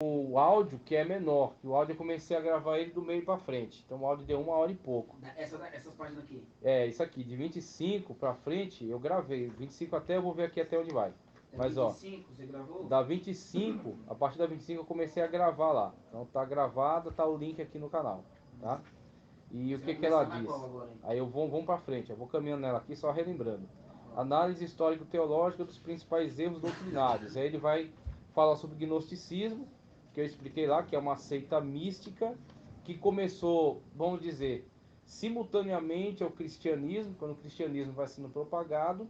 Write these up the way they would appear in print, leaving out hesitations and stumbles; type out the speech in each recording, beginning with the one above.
o áudio que é menor, que o áudio eu comecei a gravar ele do meio para frente. Então o áudio deu 1 hora e pouco. Essas páginas aqui. É, isso aqui, de 25 para frente eu gravei. 25 até eu vou ver aqui até onde vai. Da Mas vinte e ó, cinco você gravou? da 25, a partir da 25 eu comecei a gravar lá. Então tá gravada, tá o link aqui no canal, tá? E o Você vai que ela começar na diz? qual agora, hein? Aí vamos para frente, eu vou caminhando nela aqui só relembrando. Ó. Análise histórico-teológica dos principais erros doutrinários. Aí ele vai falar sobre gnosticismo, que eu expliquei lá, que é uma seita mística que começou, vamos dizer, simultaneamente ao cristianismo, quando o cristianismo vai sendo propagado,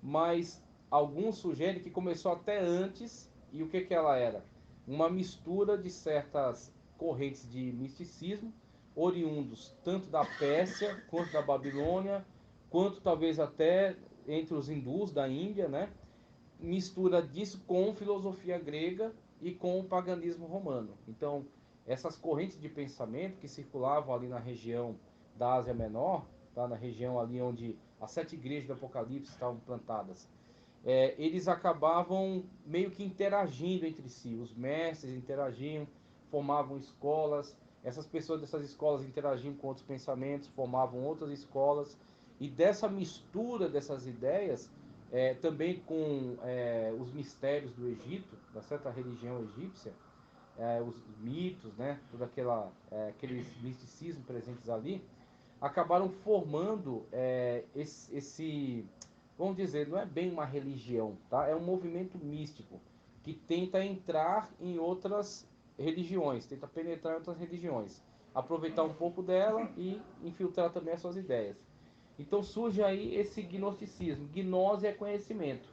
mas alguns sugerem que começou até antes. E o que que ela era? Uma mistura de certas correntes de misticismo, oriundos tanto da Pérsia quanto da Babilônia, quanto talvez até entre os hindus da Índia, né? Mistura disso com filosofia grega e com o paganismo romano. Então, essas correntes de pensamento que circulavam ali na região da Ásia Menor, tá? Na região ali onde as 7 igrejas do Apocalipse estavam plantadas, eles acabavam meio que interagindo entre si. Os mestres interagiam, formavam escolas, essas pessoas dessas escolas interagiam com outros pensamentos, formavam outras escolas, e dessa mistura dessas ideias, também com os mistérios do Egito, da certa religião egípcia, os mitos, né, todo aqueles misticismos presentes ali, acabaram formando vamos dizer, não é bem uma religião, tá? É um movimento místico que tenta entrar em outras religiões, tenta penetrar em outras religiões, aproveitar um pouco dela e infiltrar também as suas ideias. Então surge aí esse gnosticismo. Gnose é conhecimento.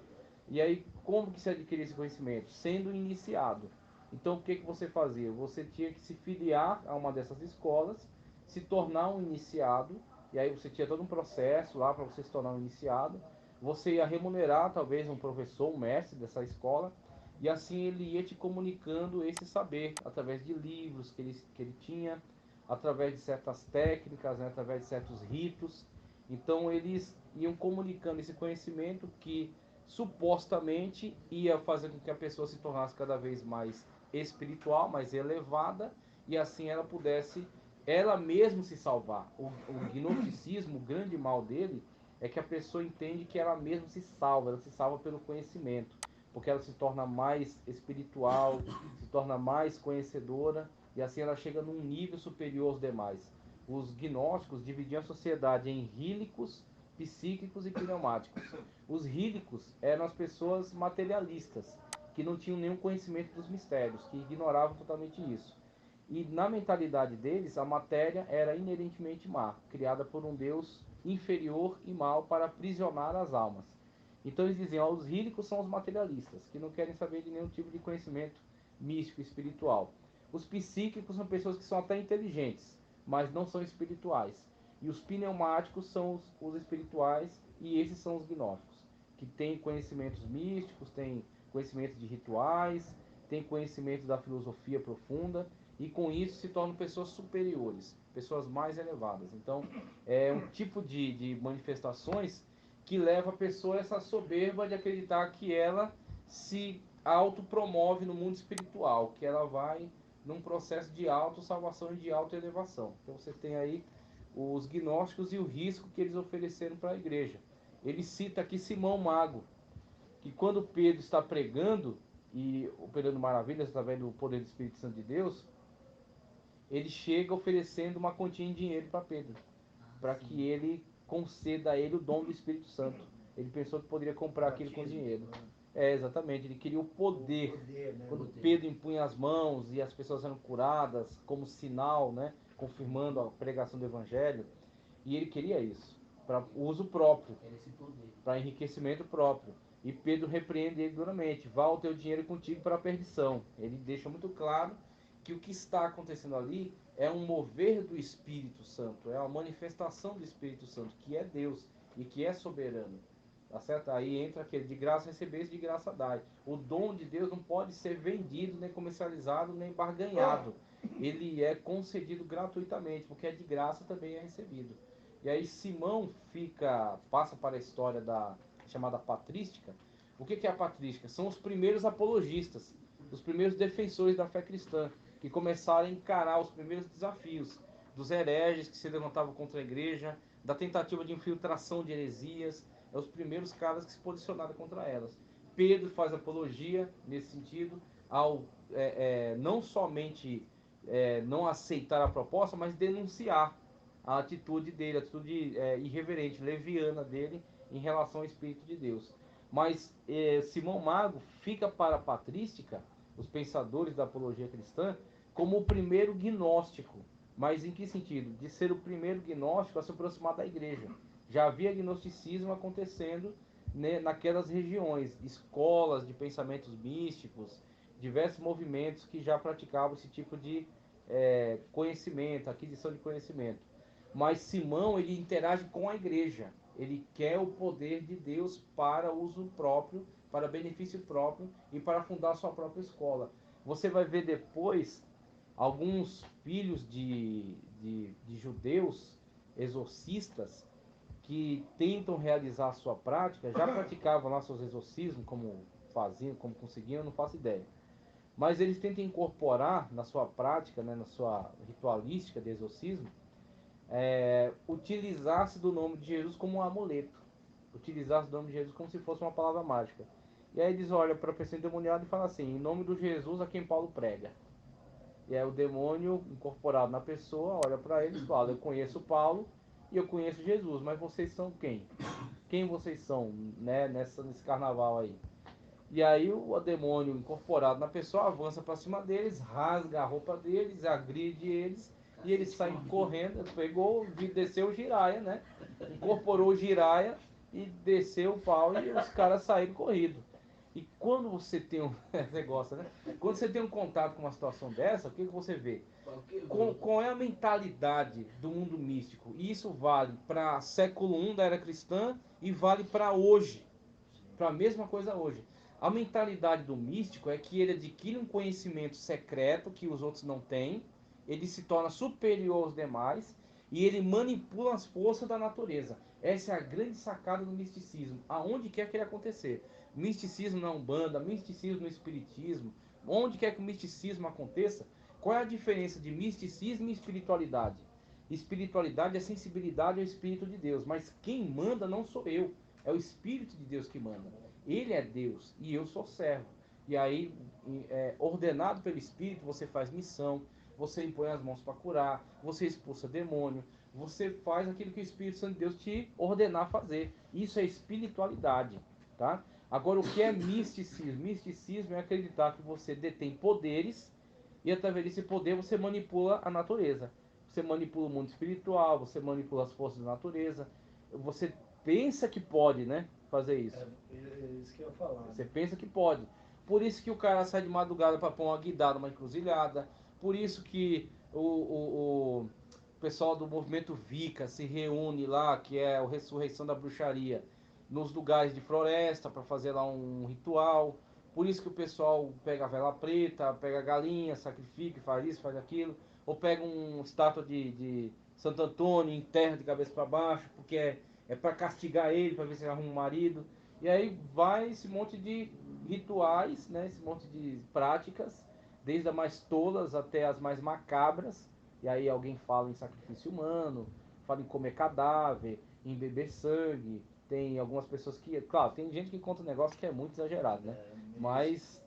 E aí, como que se adquiria esse conhecimento? Sendo iniciado. Então, o que, que você fazia? Você tinha que se filiar a uma dessas escolas, se tornar um iniciado, e aí você tinha todo um processo lá para você se tornar um iniciado. Você ia remunerar talvez um professor, um mestre dessa escola, e assim ele ia te comunicando esse saber através de livros que ele tinha, através de certas técnicas, né, através de certos ritos. Então eles iam comunicando esse conhecimento que supostamente ia fazer com que a pessoa se tornasse cada vez mais espiritual, mais elevada, e assim ela pudesse ela mesma se salvar. O gnosticismo, o grande mal dele, é que a pessoa entende que ela mesma se salva, ela se salva pelo conhecimento, porque ela se torna mais espiritual, se torna mais conhecedora, e assim ela chega num nível superior aos demais. Os gnósticos dividiam a sociedade em rílicos, psíquicos e pneumáticos. Os rílicos eram as pessoas materialistas, que não tinham nenhum conhecimento dos mistérios, que ignoravam totalmente isso. E na mentalidade deles, a matéria era inerentemente má, criada por um Deus inferior e mau para aprisionar as almas. Então eles diziam, os rílicos são os materialistas, que não querem saber de nenhum tipo de conhecimento místico, espiritual. Os psíquicos são pessoas que são até inteligentes, mas não são espirituais. E os pneumáticos são os espirituais, e esses são os gnósticos, que têm conhecimentos místicos, têm conhecimentos de rituais, têm conhecimento da filosofia profunda, e com isso se tornam pessoas superiores, pessoas mais elevadas. Então, é um tipo de manifestações que leva a pessoa a essa soberba de acreditar que ela se autopromove no mundo espiritual, que ela vai num processo de autossalvação e de autoelevação. Então você tem aí os gnósticos e o risco que eles ofereceram para a igreja. Ele cita aqui Simão Mago, que quando Pedro está pregando, e operando maravilhas através do poder do Espírito Santo de Deus, ele chega oferecendo uma quantia em dinheiro para Pedro, para que Sim. ele conceda a ele o dom do Espírito Santo. Ele pensou que poderia comprar aquilo com Batismo. dinheiro. É, exatamente, ele queria o poder. Poder, né? Quando Poder. Pedro impunha as mãos e as pessoas eram curadas, como sinal, né, confirmando a pregação do Evangelho, e ele queria isso, para uso próprio, Era esse poder. para enriquecimento próprio. E Pedro repreende ele duramente: vá o teu dinheiro contigo para a perdição. Ele deixa muito claro que o que está acontecendo ali é um mover do Espírito Santo, é uma manifestação do Espírito Santo, que é Deus e que é soberano. Tá certo? Aí entra aquele de graça recebeis, de graça dai. O dom de Deus não pode ser vendido, nem comercializado, nem barganhado. Ele é concedido gratuitamente, porque é de graça também é recebido. E aí Simão passa para a história da chamada patrística. O que é a patrística? São os primeiros apologistas. os primeiros defensores da fé cristã, que começaram a encarar os primeiros desafios dos hereges que se levantavam contra a igreja, da tentativa de infiltração de heresias. É os primeiros caras que se posicionaram contra elas. Pedro faz apologia nesse sentido, ao não somente não aceitar a proposta, mas denunciar a atitude dele, a atitude irreverente, leviana dele em relação ao Espírito de Deus. Mas Simão Mago fica para a patrística, os pensadores da apologia cristã, como o primeiro gnóstico. Mas em que sentido? De ser o primeiro gnóstico a se aproximar da igreja. Já havia gnosticismo acontecendo, né, naquelas regiões, escolas de pensamentos místicos, diversos movimentos que já praticavam esse tipo de conhecimento, aquisição de conhecimento. Mas Simão, ele interage com a igreja. Ele quer o poder de Deus para uso próprio, para benefício próprio e para fundar sua própria escola. Você vai ver depois alguns filhos de judeus exorcistas que tentam realizar a sua prática, já praticavam lá seus exorcismos, como faziam, como conseguiam, eu não faço ideia. Mas eles tentam incorporar na sua prática, né, na sua ritualística de exorcismo, utilizar-se do nome de Jesus como um amuleto, utilizar-se do nome de Jesus como se fosse uma palavra mágica. E aí eles olham para a pessoa endemoniada e falam assim: em nome do Jesus a quem Paulo prega. E aí o demônio incorporado na pessoa olha para eles e fala: eu conheço Paulo e eu conheço Jesus, mas vocês são quem? Quem vocês são, né, nesse carnaval aí? E aí o demônio incorporado na pessoa avança para cima deles, rasga a roupa deles, agride eles, e eles saem correndo. Pegou, desceu o giraia, né? Incorporou o giraia e desceu o pau, e os caras saíram corrido. E quando você tem um negócio, né? Quando você tem um contato com uma situação dessa, o que você vê? Qual é a mentalidade do mundo místico? E isso vale para século I da era cristã e vale para hoje, para a mesma coisa hoje. A mentalidade do místico é que ele adquire um conhecimento secreto que os outros não têm, ele se torna superior aos demais e ele manipula as forças da natureza. Essa é a grande sacada do misticismo, aonde quer que ele acontecer. Misticismo na Umbanda, misticismo no Espiritismo, onde quer que o misticismo aconteça. Qual é a diferença de misticismo e espiritualidade? Espiritualidade é sensibilidade ao Espírito de Deus, mas quem manda não sou eu, é o Espírito de Deus que manda. Ele é Deus e eu sou servo. E aí, ordenado pelo Espírito, você faz missão, você impõe as mãos para curar, você expulsa demônio, você faz aquilo que o Espírito Santo de Deus te ordenar fazer. Isso é espiritualidade, tá? Agora, o que é misticismo? Misticismo é acreditar que você detém poderes e através desse poder você manipula a natureza. Você manipula o mundo espiritual, você manipula as forças da natureza. Você pensa que pode, né, fazer isso. É isso que eu ia falar. Você pensa que pode. Por isso que o cara sai de madrugada para pôr uma guidada, uma encruzilhada. Por isso que o pessoal do movimento Wicca se reúne lá, que é a ressurreição da bruxaria, nos lugares de floresta para fazer lá um ritual. Por isso que o pessoal pega a vela preta, pega a galinha, sacrifica, faz isso, faz aquilo. Ou pega uma estátua de Santo Antônio, enterra de cabeça para baixo, porque é para castigar ele, para ver se ele arruma um marido. E aí vai esse monte de rituais, né, esse monte de práticas, desde as mais tolas até as mais macabras. E aí alguém fala em sacrifício humano, fala em comer cadáver, em beber sangue. Tem algumas pessoas que, claro, tem gente que conta um negócio que é muito exagerado, né? Mas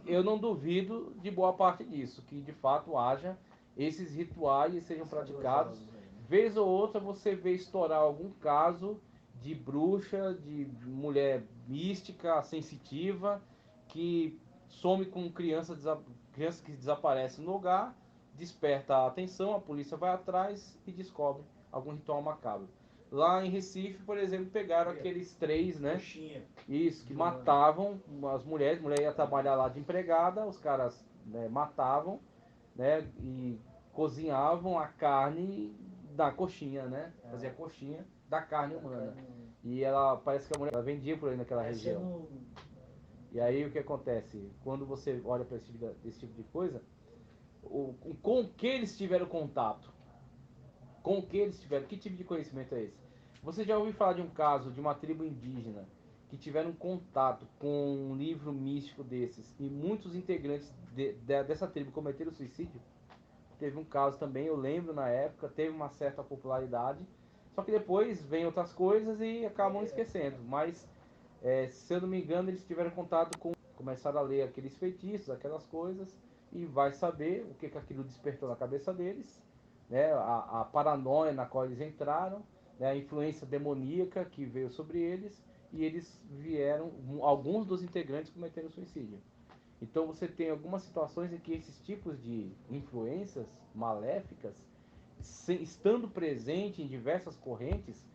eu não duvido de boa parte disso, que de fato haja esses rituais e sejam praticados. Vez ou outra você vê estourar algum caso de bruxa, de mulher mística, sensitiva, que some com crianças que desaparecem no lugar, desperta a atenção, a polícia vai atrás e descobre algum ritual macabro. Lá em Recife, por exemplo, pegaram aqueles três, né? Isso, que matavam as mulheres, a mulher ia trabalhar lá de empregada, os caras, né, matavam, né, e cozinhavam a carne da coxinha, né? Fazia coxinha da carne humana. E ela, parece que a mulher, ela vendia por aí naquela região. E aí o que acontece? Quando você olha para esse tipo de coisa, com o que eles tiveram contato? Que tipo de conhecimento é esse? Você já ouviu falar de um caso de uma tribo indígena que tiveram contato com um livro místico desses e muitos integrantes dessa tribo cometeram suicídio. Teve um caso também, eu lembro na época, teve uma certa popularidade, só que depois vem outras coisas e acabam esquecendo. Mas, se eu não me engano, eles tiveram contato com, começaram a ler aqueles feitiços, aquelas coisas, e vai saber o que, que aquilo despertou na cabeça deles, né? A paranoia na qual eles entraram, né? A influência demoníaca que veio sobre eles, e eles vieram, alguns dos integrantes cometeram suicídio. Então você tem algumas situações em que esses tipos de influências maléficas, estando presente em diversas correntes,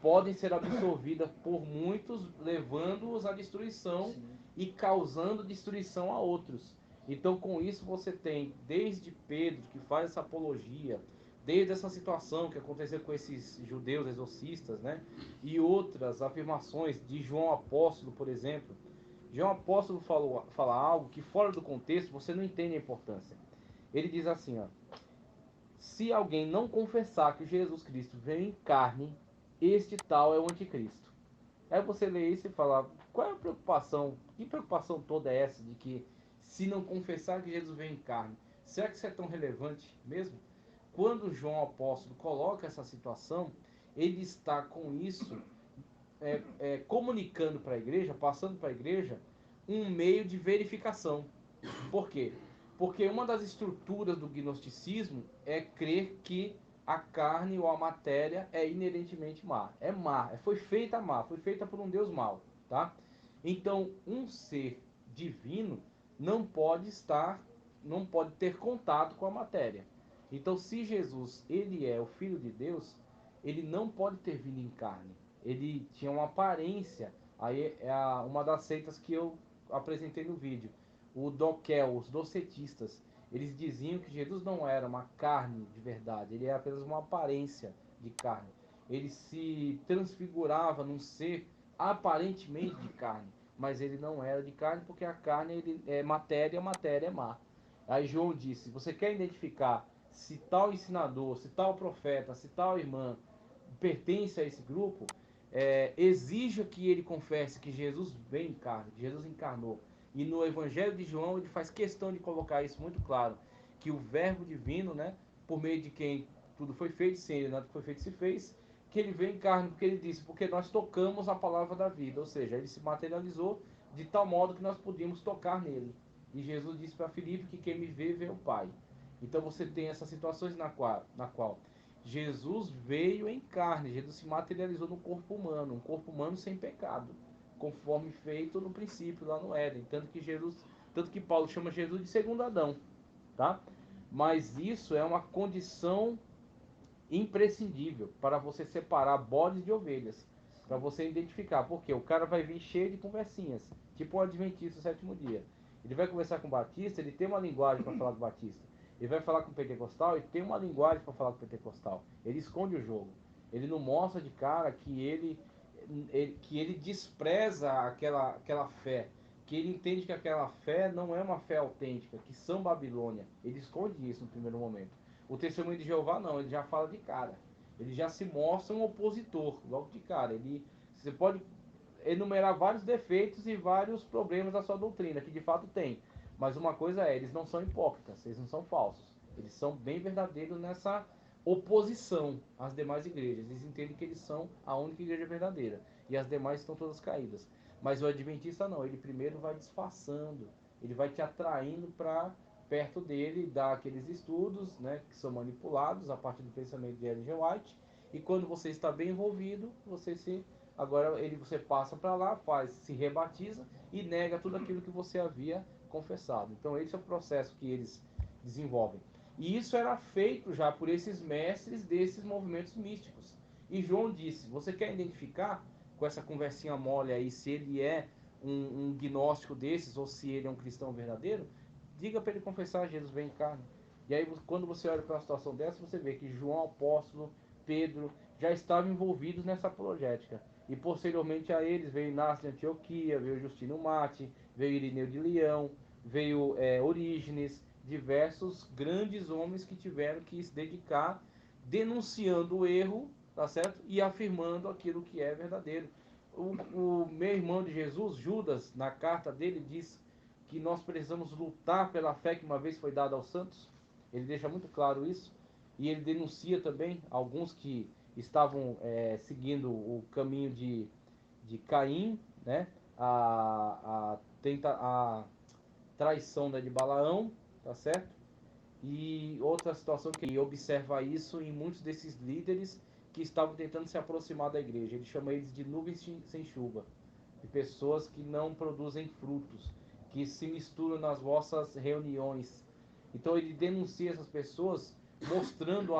podem ser absorvidas por muitos, levando-os à destruição. Sim. E causando destruição a outros. Então com isso você tem desde Pedro, que faz essa apologia, desde essa situação que aconteceu com esses judeus exorcistas, né? E outras afirmações de João Apóstolo, por exemplo. João Apóstolo fala algo que fora do contexto você não entende a importância. Ele diz assim, ó: se alguém não confessar que Jesus Cristo veio em carne, este tal é o anticristo. Aí você lê isso e fala, qual é a preocupação? Que preocupação toda é essa de que se não confessar que Jesus veio em carne, será que isso é tão relevante mesmo? Quando João Apóstolo coloca essa situação, ele está com isso comunicando para a igreja, passando para a igreja, um meio de verificação. Por quê? Porque uma das estruturas do gnosticismo é crer que a carne ou a matéria é inerentemente má. É má, foi feita má, foi feita por um Deus mau, tá? Então, um ser divino não pode ter contato com a matéria. Então, se Jesus, ele é o Filho de Deus, ele não pode ter vindo em carne. Ele tinha uma aparência, aí é uma das seitas que eu apresentei no vídeo, o Doquel, os docetistas, eles diziam que Jesus não era uma carne de verdade, ele era apenas uma aparência de carne. Ele se transfigurava num ser aparentemente de carne, mas ele não era de carne, porque a carne ele é matéria, matéria é má. Aí João disse, você quer identificar se tal ensinador, se tal profeta, se tal irmã pertence a esse grupo, exija que ele confesse que Jesus veio em carne, que Jesus encarnou. E no Evangelho de João ele faz questão de colocar isso muito claro, que o Verbo divino, né, por meio de quem tudo foi feito, sem ele nada foi feito se fez, que ele veio em carne, porque ele disse, porque nós tocamos a palavra da vida, ou seja, ele se materializou de tal modo que nós podíamos tocar nele. E Jesus disse para Filipe que quem me vê, vê o Pai. Então você tem essas situações na qual Jesus veio em carne, Jesus se materializou no corpo humano, um corpo humano sem pecado, conforme feito no princípio lá no Éden, tanto que Paulo chama Jesus de segundo Adão, tá? Mas isso é uma condição imprescindível para você separar bodes de ovelhas, para você identificar, porque o cara vai vir cheio de conversinhas, tipo o Adventista do sétimo dia. Ele vai conversar com o Batista, ele tem uma linguagem para falar com o Batista. Ele vai falar com o Pentecostal e tem uma linguagem para falar com o Pentecostal. Ele esconde o jogo. Ele não mostra de cara que ele despreza aquela fé, que ele entende que aquela fé não é uma fé autêntica, que são Babilônia. Ele esconde isso no primeiro momento. O testemunho de Jeová não, ele já fala de cara. Ele já se mostra um opositor, logo de cara. Você pode enumerar vários defeitos e vários problemas da sua doutrina, que de fato tem. Mas uma coisa é, eles não são hipócritas, eles não são falsos. Eles são bem verdadeiros nessa oposição às demais igrejas. Eles entendem que eles são a única igreja verdadeira. E as demais estão todas caídas. Mas o adventista não, ele primeiro vai disfarçando. Ele vai te atraindo para perto dele, dá aqueles estudos, né, que são manipulados a partir do pensamento de Ellen G. White. E quando você está bem envolvido, você passa para lá, se rebatiza e nega tudo aquilo que você havia confessado. Então esse é o processo que eles desenvolvem. E isso era feito já por esses mestres desses movimentos místicos. E João disse, você quer identificar com essa conversinha mole aí se ele é um gnóstico desses ou se ele é um cristão verdadeiro? Diga para ele confessar, Jesus vem em carne. E aí quando você olha para uma situação dessa, você vê que João Apóstolo, Pedro, já estavam envolvidos nessa apologética. E posteriormente a eles veio Inácio de Antioquia, veio Justino Mate, veio Irineu de Leão, veio Orígenes, diversos grandes homens que tiveram que se dedicar denunciando o erro, tá certo? E afirmando aquilo que é verdadeiro. O meu irmão de Jesus, Judas, na carta dele, diz que nós precisamos lutar pela fé que uma vez foi dada aos santos. Ele deixa muito claro isso. E ele denuncia também alguns que estavam seguindo o caminho de Caim, né? A traição, né, de Balaão, tá certo? E outra situação que ele observa isso em muitos desses líderes que estavam tentando se aproximar da igreja. Ele chama eles de nuvens sem chuva, de pessoas que não produzem frutos, que se misturam nas vossas reuniões. Então ele denuncia essas pessoas, mostrando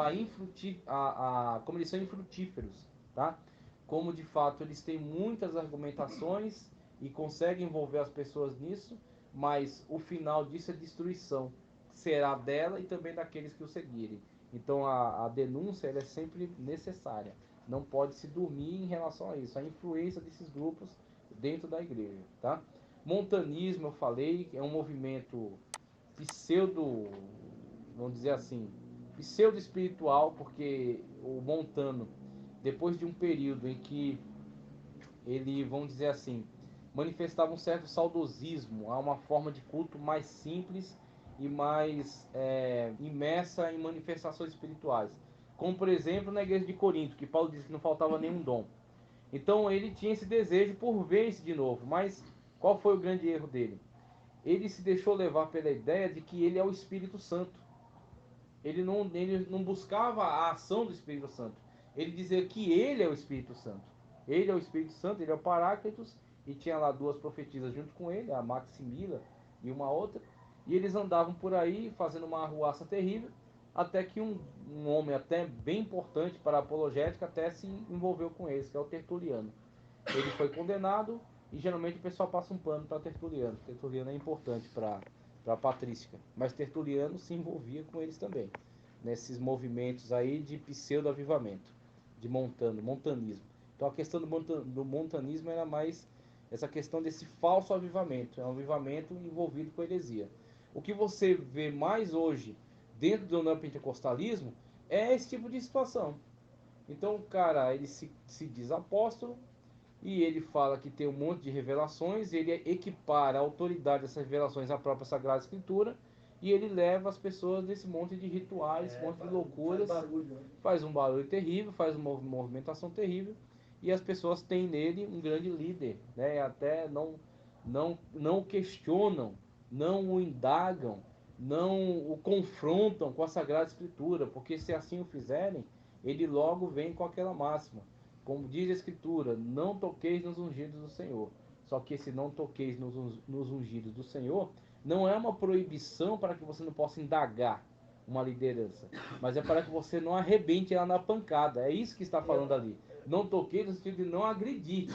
como eles são infrutíferos, tá? Como de fato eles têm muitas argumentações e conseguem envolver as pessoas nisso, mas o final disso é destruição. Será dela e também daqueles que o seguirem. Então a denúncia ela é sempre necessária. Não pode se dormir em relação a isso. A influência desses grupos dentro da igreja, tá? Montanismo, eu falei, é um movimento pseudo, vamos dizer assim, pseudo espiritual, porque o montano, depois de um período em que ele, vamos dizer assim, manifestava um certo saudosismo a uma forma de culto mais simples e mais imersa em manifestações espirituais. Como, por exemplo, na igreja de Corinto, que Paulo disse que não faltava nenhum dom. Então ele tinha esse desejo por ver isso de novo, mas qual foi o grande erro dele? Ele se deixou levar pela ideia de que ele é o Espírito Santo. Ele não buscava a ação do Espírito Santo. Ele dizia que ele é o Espírito Santo. Ele é o Espírito Santo, ele é o Paráclitos, e tinha lá duas profetisas junto com ele, a Maximila e uma outra, e eles andavam por aí fazendo uma arruaça terrível, até que um homem até bem importante para a apologética até se envolveu com eles, que é o Tertuliano. Ele foi condenado, e geralmente o pessoal passa um pano para Tertuliano. Tertuliano é importante para a patrística, mas Tertuliano se envolvia com eles também, nesses movimentos aí de pseudo-avivamento, de montanismo. Então a questão do montanismo era mais essa questão desse falso avivamento, é um avivamento envolvido com heresia. O que você vê mais hoje dentro do neopentecostalismo é esse tipo de situação. Então o cara, ele se diz apóstolo, e ele fala que tem um monte de revelações, ele equipara a autoridade dessas revelações à própria Sagrada Escritura, e ele leva as pessoas nesse monte de rituais, esse monte de loucuras, faz um barulho terrível, faz uma movimentação terrível, e as pessoas têm nele um grande líder, né? Até não questionam, não o indagam, não o confrontam com a Sagrada Escritura, porque se assim o fizerem, ele logo vem com aquela máxima. Como diz a Escritura, não toqueis nos ungidos do Senhor. Só que esse não toqueis nos ungidos do Senhor não é uma proibição para que você não possa indagar uma liderança, mas é para que você não arrebente ela na pancada. É isso que está falando ali. Não toqueis no sentido de não agredir,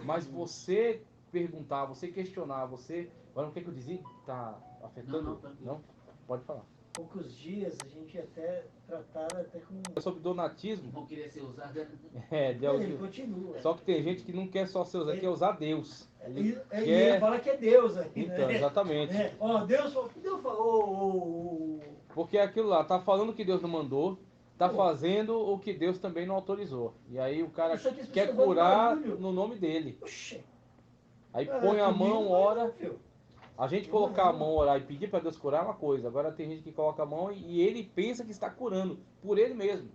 mas você perguntar, você questionar, você... Agora, o que eu dizia? Está afetando? Não? Pode falar. Poucos dias a gente até tratava até com... Sobre donatismo. Não queria ser usado. Ele continua. Só que tem gente que não quer só ser usado, quer usar Deus. Ele fala que é Deus aqui, então, né? Exatamente. Ó, Deus falou. Porque aquilo lá, tá falando que Deus não mandou, tá fazendo o que Deus também não autorizou. E aí o cara quer curar no nome dele. Oxê. Aí põe a mão, ora. A gente colocar a mão, orar e pedir para Deus curar é uma coisa. Agora tem gente que coloca a mão e ele pensa que está curando por ele mesmo.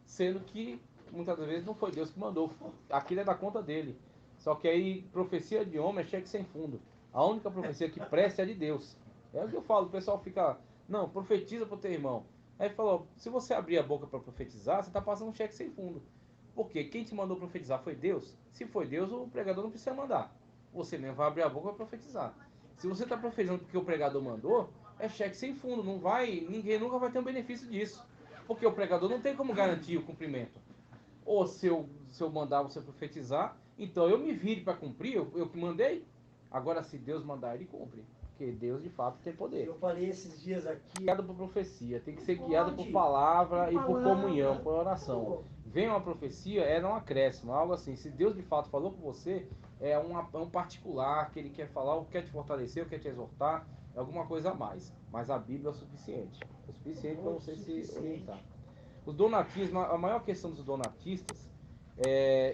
Sendo que muitas vezes não foi Deus que mandou. Aquilo é da conta dele. Só que aí profecia de homem é cheque sem fundo. A única profecia que presta é de Deus. É o que eu falo, o pessoal fica... Não, profetiza para o teu irmão. Aí falou, se você abrir a boca para profetizar, você está passando um cheque sem fundo. Por quê? Quem te mandou profetizar foi Deus? Se foi Deus, o pregador não precisa mandar. Você mesmo vai abrir a boca para profetizar. Se você está profetizando porque o pregador mandou, é cheque sem fundo. Não vai, ninguém nunca vai ter um benefício disso. Porque o pregador não tem como garantir o cumprimento. Ou se eu mandar você profetizar, então eu me vire para cumprir, eu que mandei. Agora, se Deus mandar, ele cumpre. Porque Deus, de fato, tem poder. Eu falei esses dias aqui... Guiado por profecia, tem que ser guiado por palavra e por comunhão, por oração. Vem uma profecia, é um acréscimo, algo assim. Se Deus, de fato, falou com você, é um particular que ele quer falar, ou quer te fortalecer, ou quer te exortar, é alguma coisa a mais. Mas a Bíblia é o suficiente. É o suficiente para você se orientar. Os donatismos, a maior questão dos donatistas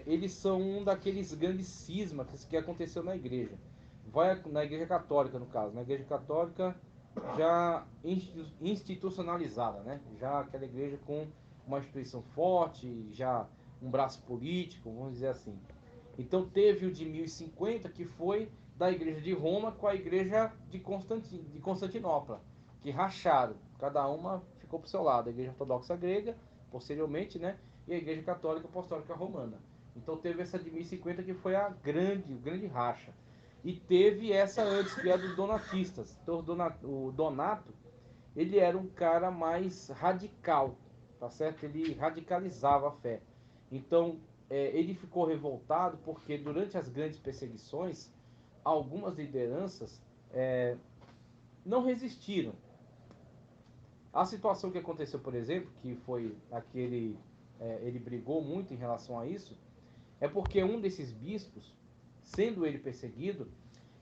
eles são um daqueles grandes cismas que aconteceu na igreja. Vai na igreja católica, no caso. Na igreja católica já institucionalizada, né? Já aquela igreja com uma instituição forte, já um braço político, vamos dizer assim. Então teve o de 1050, que foi da igreja de Roma com a igreja de Constantinopla, que racharam. Cada uma ficou para o seu lado. A igreja ortodoxa grega, posteriormente, né? E a igreja católica apostólica romana. Então teve essa de 1050 que foi o grande racha. E teve essa antes, que é dos donatistas. Então o Donato, ele era um cara mais radical, tá certo? Ele radicalizava a fé. Então ele ficou revoltado porque durante as grandes perseguições, algumas lideranças não resistiram. A situação que aconteceu, por exemplo, que foi aquele, ele brigou muito em relação a isso, é porque um desses bispos, sendo ele perseguido,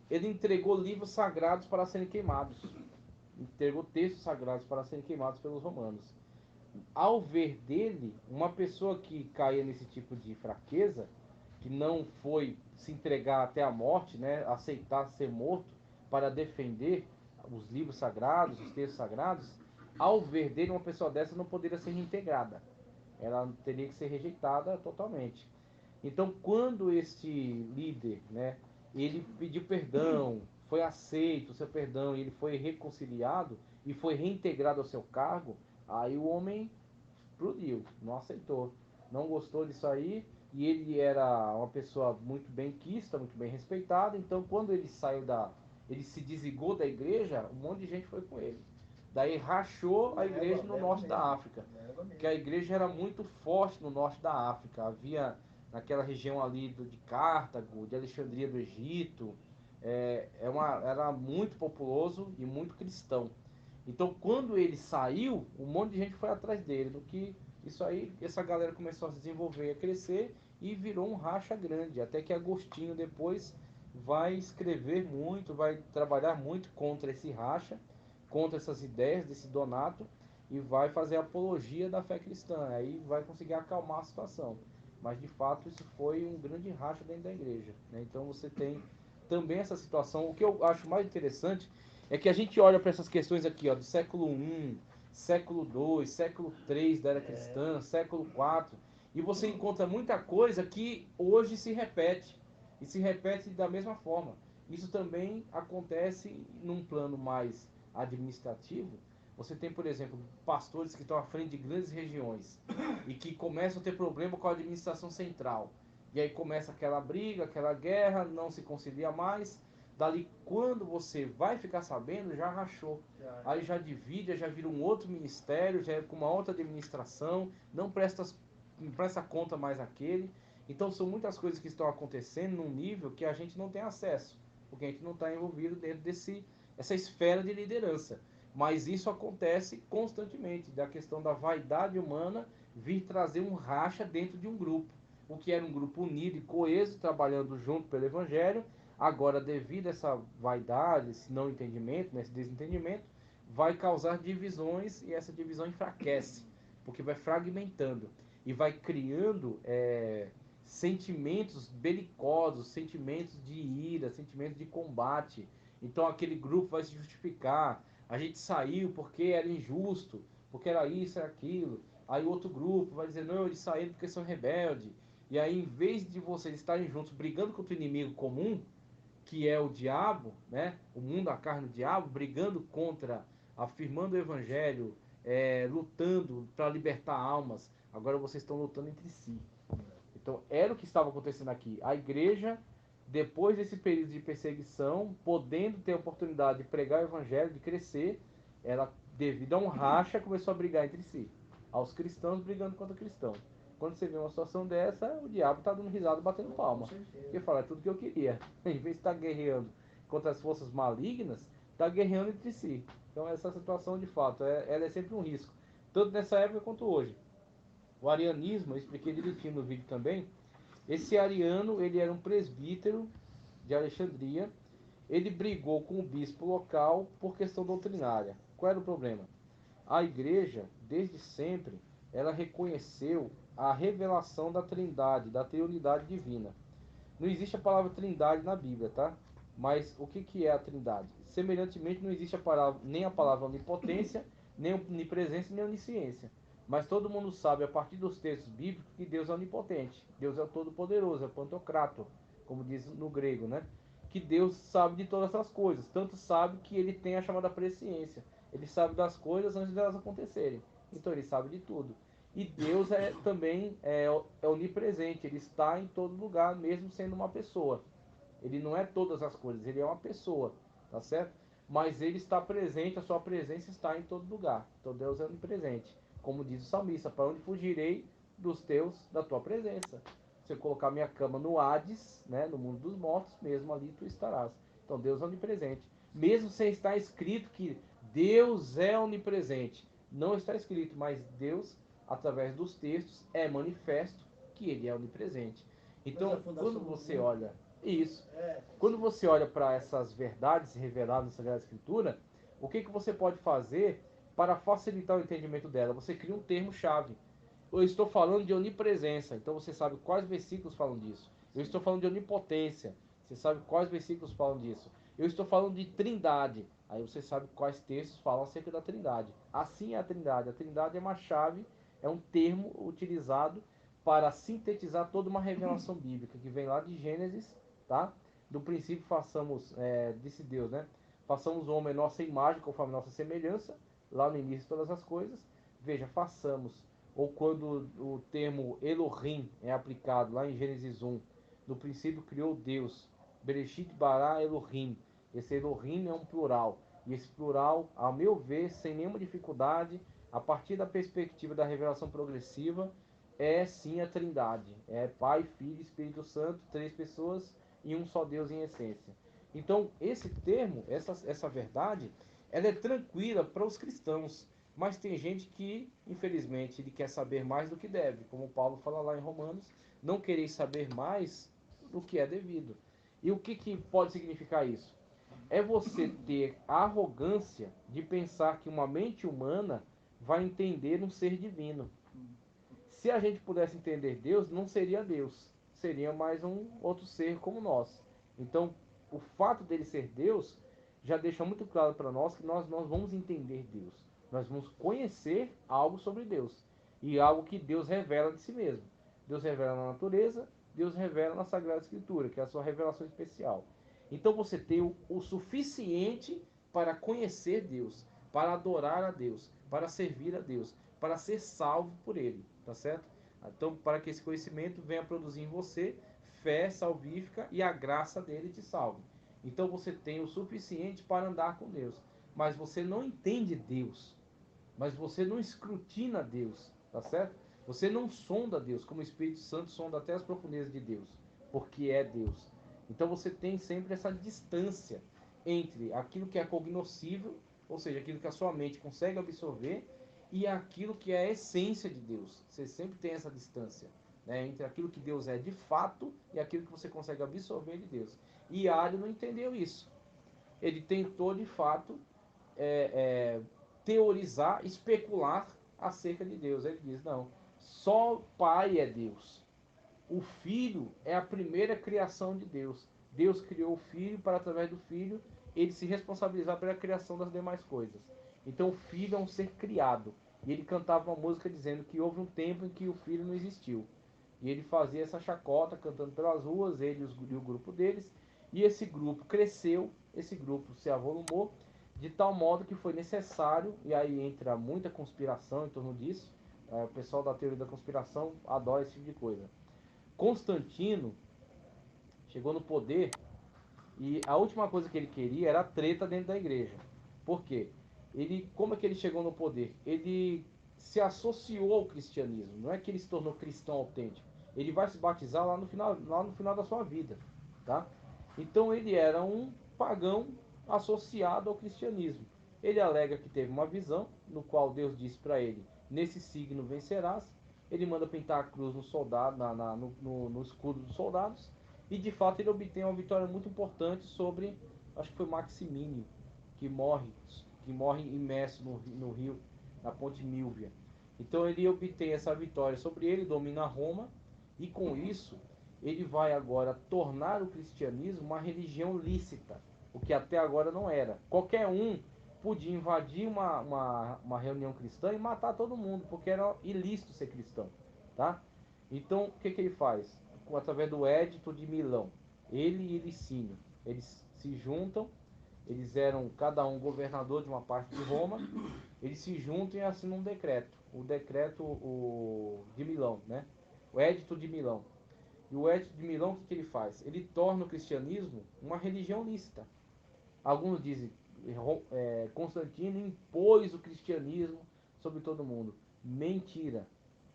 ele entregou livros sagrados para serem queimados. Entregou textos sagrados para serem queimados pelos romanos. Ao ver dele, uma pessoa que caía nesse tipo de fraqueza, que não foi se entregar até a morte, né, aceitar ser morto para defender os livros sagrados, os textos sagrados, ao ver dele, uma pessoa dessa não poderia ser reintegrada. Ela teria que ser rejeitada totalmente. Então, quando este líder, né, ele pediu perdão, foi aceito o seu perdão, ele foi reconciliado e foi reintegrado ao seu cargo, aí o homem explodiu, não aceitou, não gostou disso aí, e ele era uma pessoa muito bem quista, muito bem respeitada. Então quando ele ele se desligou da igreja, um monte de gente foi com ele. Daí rachou a igreja no norte da África, que a igreja era muito forte no norte da África. Havia naquela região ali de Cartago, de Alexandria do Egito, era muito populoso e muito cristão. Então, quando ele saiu, um monte de gente foi atrás dele. Do que isso aí, essa galera começou a se desenvolver, a crescer e virou um racha grande. Até que Agostinho depois vai escrever muito, vai trabalhar muito contra esse racha, contra essas ideias desse Donato e vai fazer apologia da fé cristã. Aí vai conseguir acalmar a situação. Mas de fato isso foi um grande racha dentro da igreja, né? Então você tem também essa situação. O que eu acho mais interessante é que a gente olha para essas questões aqui, ó, do século I, século II, século III da era cristã, século IV, e você encontra muita coisa que hoje se repete, e se repete da mesma forma. Isso também acontece num plano mais administrativo. Você tem, por exemplo, pastores que estão à frente de grandes regiões e que começam a ter problema com a administração central. E aí começa aquela briga, aquela guerra, não se concilia mais. Dali, quando você vai ficar sabendo, já rachou. Aí já divide, já vira um outro ministério, já é com uma outra administração, não presta conta mais àquele. Então são muitas coisas que estão acontecendo num nível que a gente não tem acesso, porque a gente não está envolvido dentro dessa esfera de liderança. Mas isso acontece constantemente, da questão da vaidade humana vir trazer um racha dentro de um grupo. O que era um grupo unido e coeso, trabalhando junto pelo Evangelho, agora, devido a essa vaidade, esse não entendimento, esse desentendimento, vai causar divisões e essa divisão enfraquece, porque vai fragmentando e vai criando sentimentos belicosos, sentimentos de ira, sentimentos de combate. Então aquele grupo vai se justificar. A gente saiu porque era injusto, porque era isso, era aquilo. Aí outro grupo vai dizer, não, eles saíram porque são rebeldes. E aí, em vez de vocês estarem juntos brigando contra o inimigo comum, que é o diabo, né? O mundo, a carne do diabo, brigando contra, afirmando o evangelho, lutando para libertar almas. Agora vocês estão lutando entre si. Então, era o que estava acontecendo aqui. A igreja, depois desse período de perseguição, podendo ter a oportunidade de pregar o evangelho, de crescer, ela, devido a um racha, começou a brigar entre si. Aos cristãos brigando contra cristãos. Quando você vê uma situação dessa, o diabo está dando risada, batendo palma. Porque fala, é tudo que eu queria. Em vez de estar guerreando contra as forças malignas, está guerreando entre si. Então essa situação, de fato, ela é sempre um risco. Tanto nessa época quanto hoje. O arianismo, eu expliquei direitinho no vídeo também. Esse ariano, ele era um presbítero de Alexandria. Ele brigou com o bispo local por questão doutrinária. Qual era o problema? A igreja, desde sempre, ela reconheceu a revelação da Trindade, da triunidade divina. Não existe a palavra Trindade na Bíblia, tá? Mas o que é a Trindade? Semelhantemente, não existe nem a palavra onipotência, nem onipresença, nem onisciência. Mas todo mundo sabe, a partir dos textos bíblicos, que Deus é onipotente. Deus é o Todo-Poderoso, é o Pantocrator, como diz no grego, né? Que Deus sabe de todas as coisas. Tanto sabe que ele tem a chamada presciência. Ele sabe das coisas antes delas acontecerem. Então ele sabe de tudo. E Deus também é onipresente. Ele está em todo lugar, mesmo sendo uma pessoa. Ele não é todas as coisas, ele é uma pessoa, tá certo? Mas ele está presente, a sua presença está em todo lugar. Então Deus é onipresente. Como diz o salmista, para onde fugirei da tua presença? Se eu colocar minha cama no Hades, né, no mundo dos mortos, mesmo ali tu estarás. Então Deus é onipresente. Mesmo sem estar escrito que Deus é onipresente. Não está escrito, mas Deus, através dos textos, é manifesto que ele é onipresente. Então, quando você olha isso, quando você olha para essas verdades reveladas na Sagrada Escritura, o que você pode fazer para facilitar o entendimento dela? Você cria um termo-chave. Eu estou falando de onipresença, então você sabe quais versículos falam disso. Eu estou falando de onipotência, você sabe quais versículos falam disso. Eu estou falando de trindade, aí você sabe quais textos falam acerca da trindade. Assim é a trindade. A trindade é uma chave, é um termo utilizado para sintetizar toda uma revelação bíblica, que vem lá de Gênesis, tá? Do princípio façamos, disse Deus, né? Façamos o homem nossa imagem, conforme nossa semelhança, lá no início de todas as coisas. Veja, façamos. Ou quando o termo Elohim é aplicado lá em Gênesis 1, no princípio criou Deus, Bereshit bara Elohim. Esse Elohim é um plural. E esse plural, ao meu ver, sem nenhuma dificuldade, a partir da perspectiva da revelação progressiva, é sim a Trindade. É Pai, Filho e Espírito Santo, três pessoas e um só Deus em essência. Então, esse termo, essa verdade, ela é tranquila para os cristãos. Mas tem gente que, infelizmente, ele quer saber mais do que deve. Como Paulo fala lá em Romanos, não quereis saber mais do que é devido. E o que pode significar isso? É você ter a arrogância de pensar que uma mente humana vai entender um ser divino. Se a gente pudesse entender Deus, não seria Deus. Seria mais um outro ser como nós. Então, o fato dele ser Deus já deixa muito claro para nós que nós vamos entender Deus. Nós vamos conhecer algo sobre Deus. E algo que Deus revela de si mesmo. Deus revela na natureza, Deus revela na Sagrada Escritura, que é a sua revelação especial. Então você tem o suficiente para conhecer Deus, para adorar a Deus, para servir a Deus, para ser salvo por Ele, tá certo? Então, para que esse conhecimento venha produzir em você fé salvífica e a graça dele te salve. Então você tem o suficiente para andar com Deus, mas você não entende Deus, mas você não escrutina Deus, tá certo? Você não sonda Deus, como o Espírito Santo sonda até as profundezas de Deus, porque é Deus. Então você tem sempre essa distância entre aquilo que é cognoscível, ou seja, aquilo que a sua mente consegue absorver, e aquilo que é a essência de Deus. Você sempre tem essa distância, né, entre aquilo que Deus é de fato e aquilo que você consegue absorver de Deus. E Ari não entendeu isso. Ele tentou, de fato, teorizar, especular acerca de Deus. Ele diz, não, só o Pai é Deus. O Filho é a primeira criação de Deus. Deus criou o Filho para, através do Filho, ele se responsabilizar pela criação das demais coisas. Então o Filho é um ser criado. E ele cantava uma música dizendo que houve um tempo em que o Filho não existiu. E ele fazia essa chacota, cantando pelas ruas, ele e o grupo deles. E esse grupo cresceu, esse grupo se avolumou, de tal modo que foi necessário, e aí entra muita conspiração em torno disso, o pessoal da teoria da conspiração adora esse tipo de coisa. Constantino chegou no poder e a última coisa que ele queria era treta dentro da igreja. Por quê? Como é que ele chegou no poder? Ele se associou ao cristianismo, não é que ele se tornou cristão autêntico. Ele vai se batizar lá no final da sua vida, tá? Então ele era um pagão associado ao cristianismo. Ele alega que teve uma visão, no qual Deus disse para ele, nesse signo vencerás. Ele manda pintar a cruz no soldado, no escudo dos soldados, e de fato ele obtém uma vitória muito importante sobre, acho que foi Maximínio, que morre imerso no rio, na ponte Milvia. Então ele obtém essa vitória sobre ele, domina Roma, e com isso ele vai agora tornar o cristianismo uma religião lícita, o que até agora não era. Qualquer um podia invadir uma reunião cristã e matar todo mundo, porque era ilícito ser cristão, tá? Então o que ele faz? Através do Édito de Milão, ele e Licínio, eles se juntam, eles eram cada um governador de uma parte de Roma, eles se juntam e assinam um decreto, de Milão, né? O Édito de Milão. E o Édito de Milão, o que ele faz? Ele torna o cristianismo uma religião lícita. Alguns dizem, Constantino impôs o cristianismo sobre todo mundo. Mentira.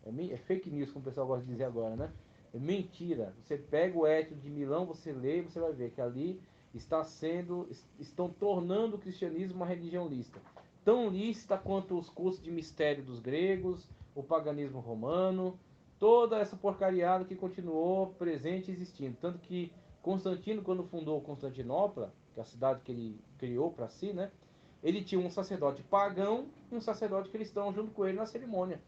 É fake news, como o pessoal gosta de dizer agora, né? É mentira. Você pega o Édito de Milão, você lê, você vai ver que ali estão tornando o cristianismo uma religião lícita. Tão lícita quanto os cursos de mistério dos gregos, o paganismo romano, toda essa porcariada que continuou presente e existindo. Tanto que Constantino, quando fundou Constantinopla, que é a cidade que ele criou para si, né? Ele tinha um sacerdote pagão e um sacerdote cristão junto com ele na cerimônia.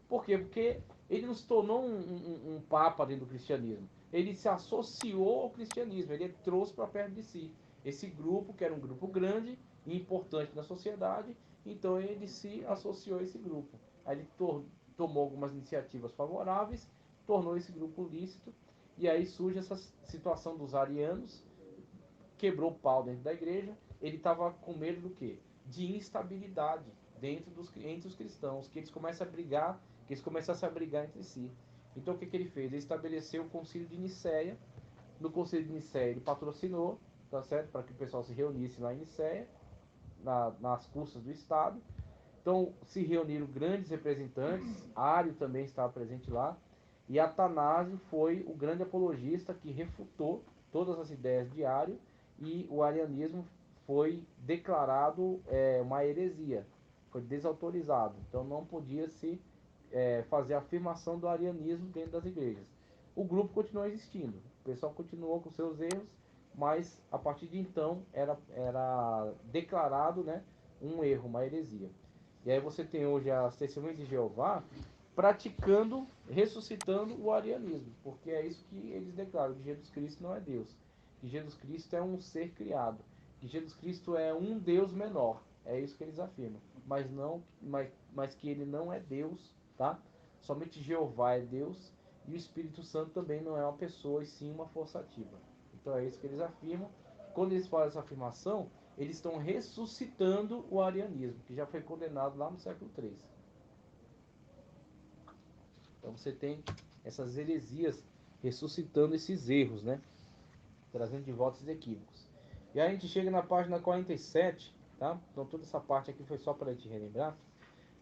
Por quê? Porque ele não se tornou um papa dentro do cristianismo. Ele se associou ao cristianismo, ele trouxe para perto de si esse grupo, que era um grupo grande e importante na sociedade, então ele se associou a esse grupo. Aí ele tomou algumas iniciativas favoráveis, tornou esse grupo lícito, e aí surge essa situação dos arianos, quebrou o pau dentro da igreja, ele estava com medo do quê? De instabilidade entre os cristãos, que eles começam a brigar, que eles começassem a brigar entre si. Então o que ele fez? Ele estabeleceu o concílio de Nicéia. No concílio de Nicéia ele patrocinou, tá certo? Para que o pessoal se reunisse lá em Nicéia, nas custas do Estado. Então se reuniram grandes representantes, Ário também estava presente lá, e Atanásio foi o grande apologista que refutou todas as ideias de Ário, e o arianismo foi declarado uma heresia, foi desautorizado. Então não podia se fazer a afirmação do arianismo dentro das igrejas. O grupo continuou existindo, o pessoal continuou com seus erros, mas a partir de então era declarado, né, um erro, uma heresia. E aí você tem hoje as Testemunhas de Jeová praticando, ressuscitando o arianismo, porque é isso que eles declaram, que Jesus Cristo não é Deus, que Jesus Cristo é um ser criado, que Jesus Cristo é um Deus menor, é isso que eles afirmam, mas que ele não é Deus, tá? Somente Jeová é Deus e o Espírito Santo também não é uma pessoa e sim uma força ativa. Então é isso que eles afirmam. Quando eles fazem essa afirmação, eles estão ressuscitando o arianismo, que já foi condenado lá no século III. Então você tem essas heresias ressuscitando esses erros, né? Trazendo de volta esses equívocos. E aí a gente chega na página 47, tá? Então toda essa parte aqui foi só para a gente relembrar.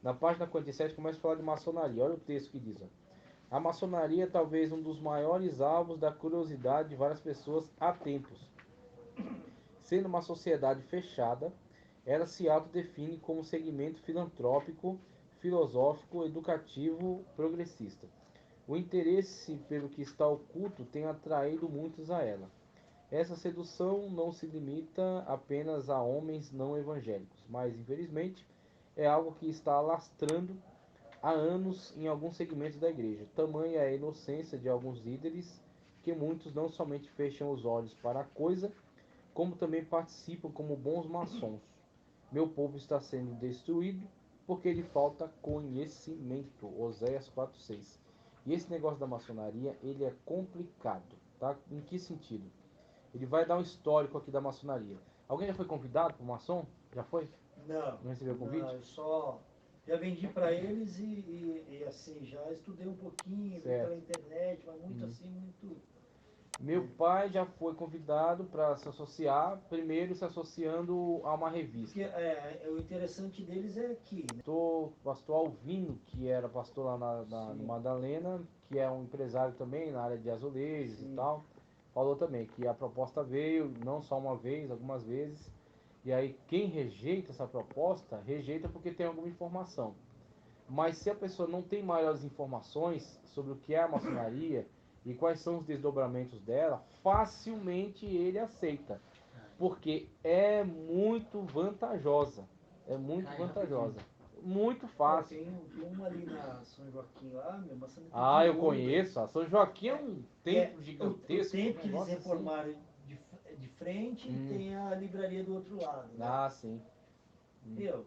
Na página 47 começa a falar de maçonaria. Olha o texto que diz, ó. A maçonaria é talvez um dos maiores alvos da curiosidade de várias pessoas há tempos. Sendo uma sociedade fechada, ela se autodefine como um segmento filantrópico, filosófico, educativo, progressista. O interesse pelo que está oculto tem atraído muitos a ela. Essa sedução não se limita apenas a homens não evangélicos, mas infelizmente é algo que está alastrando há anos em alguns segmentos da igreja. Tamanha é a inocência de alguns líderes que muitos não somente fecham os olhos para a coisa, como também participam como bons maçons. Meu povo está sendo destruído porque lhe falta conhecimento. Oséias 4:6. E esse negócio da maçonaria, ele é complicado, tá? Em que sentido? Ele vai dar um histórico aqui da maçonaria. Alguém já foi convidado para o maçom? Já foi? Não, Não recebeu convite? não, eu só já vendi para eles e assim, já estudei um pouquinho, vi Certo. pela internet, mas muito assim, muito. Meu pai já foi convidado para se associar, primeiro se associando a uma revista. Porque o interessante deles é que, né? Pastor Alvino, que era pastor lá no Sim. Madalena, que é um empresário também na área de azulejos e Sim. tal, falou também que a proposta veio não só uma vez, algumas vezes, e aí quem rejeita essa proposta, rejeita porque tem alguma informação. Mas se a pessoa não tem maiores informações sobre o que é a maçonaria e quais são os desdobramentos dela, facilmente ele aceita, porque é muito vantajosa. É muito vantajosa. muito Pô, fácil. tem uma ali na São Joaquim lá, meu, maçaneta Ah, de eu ouro. conheço. A São Joaquim é um templo O gigantesco, um tempo que eles negócio assim. reformaram de frente e tem a livraria do outro lado, né? Ah, sim. Meu,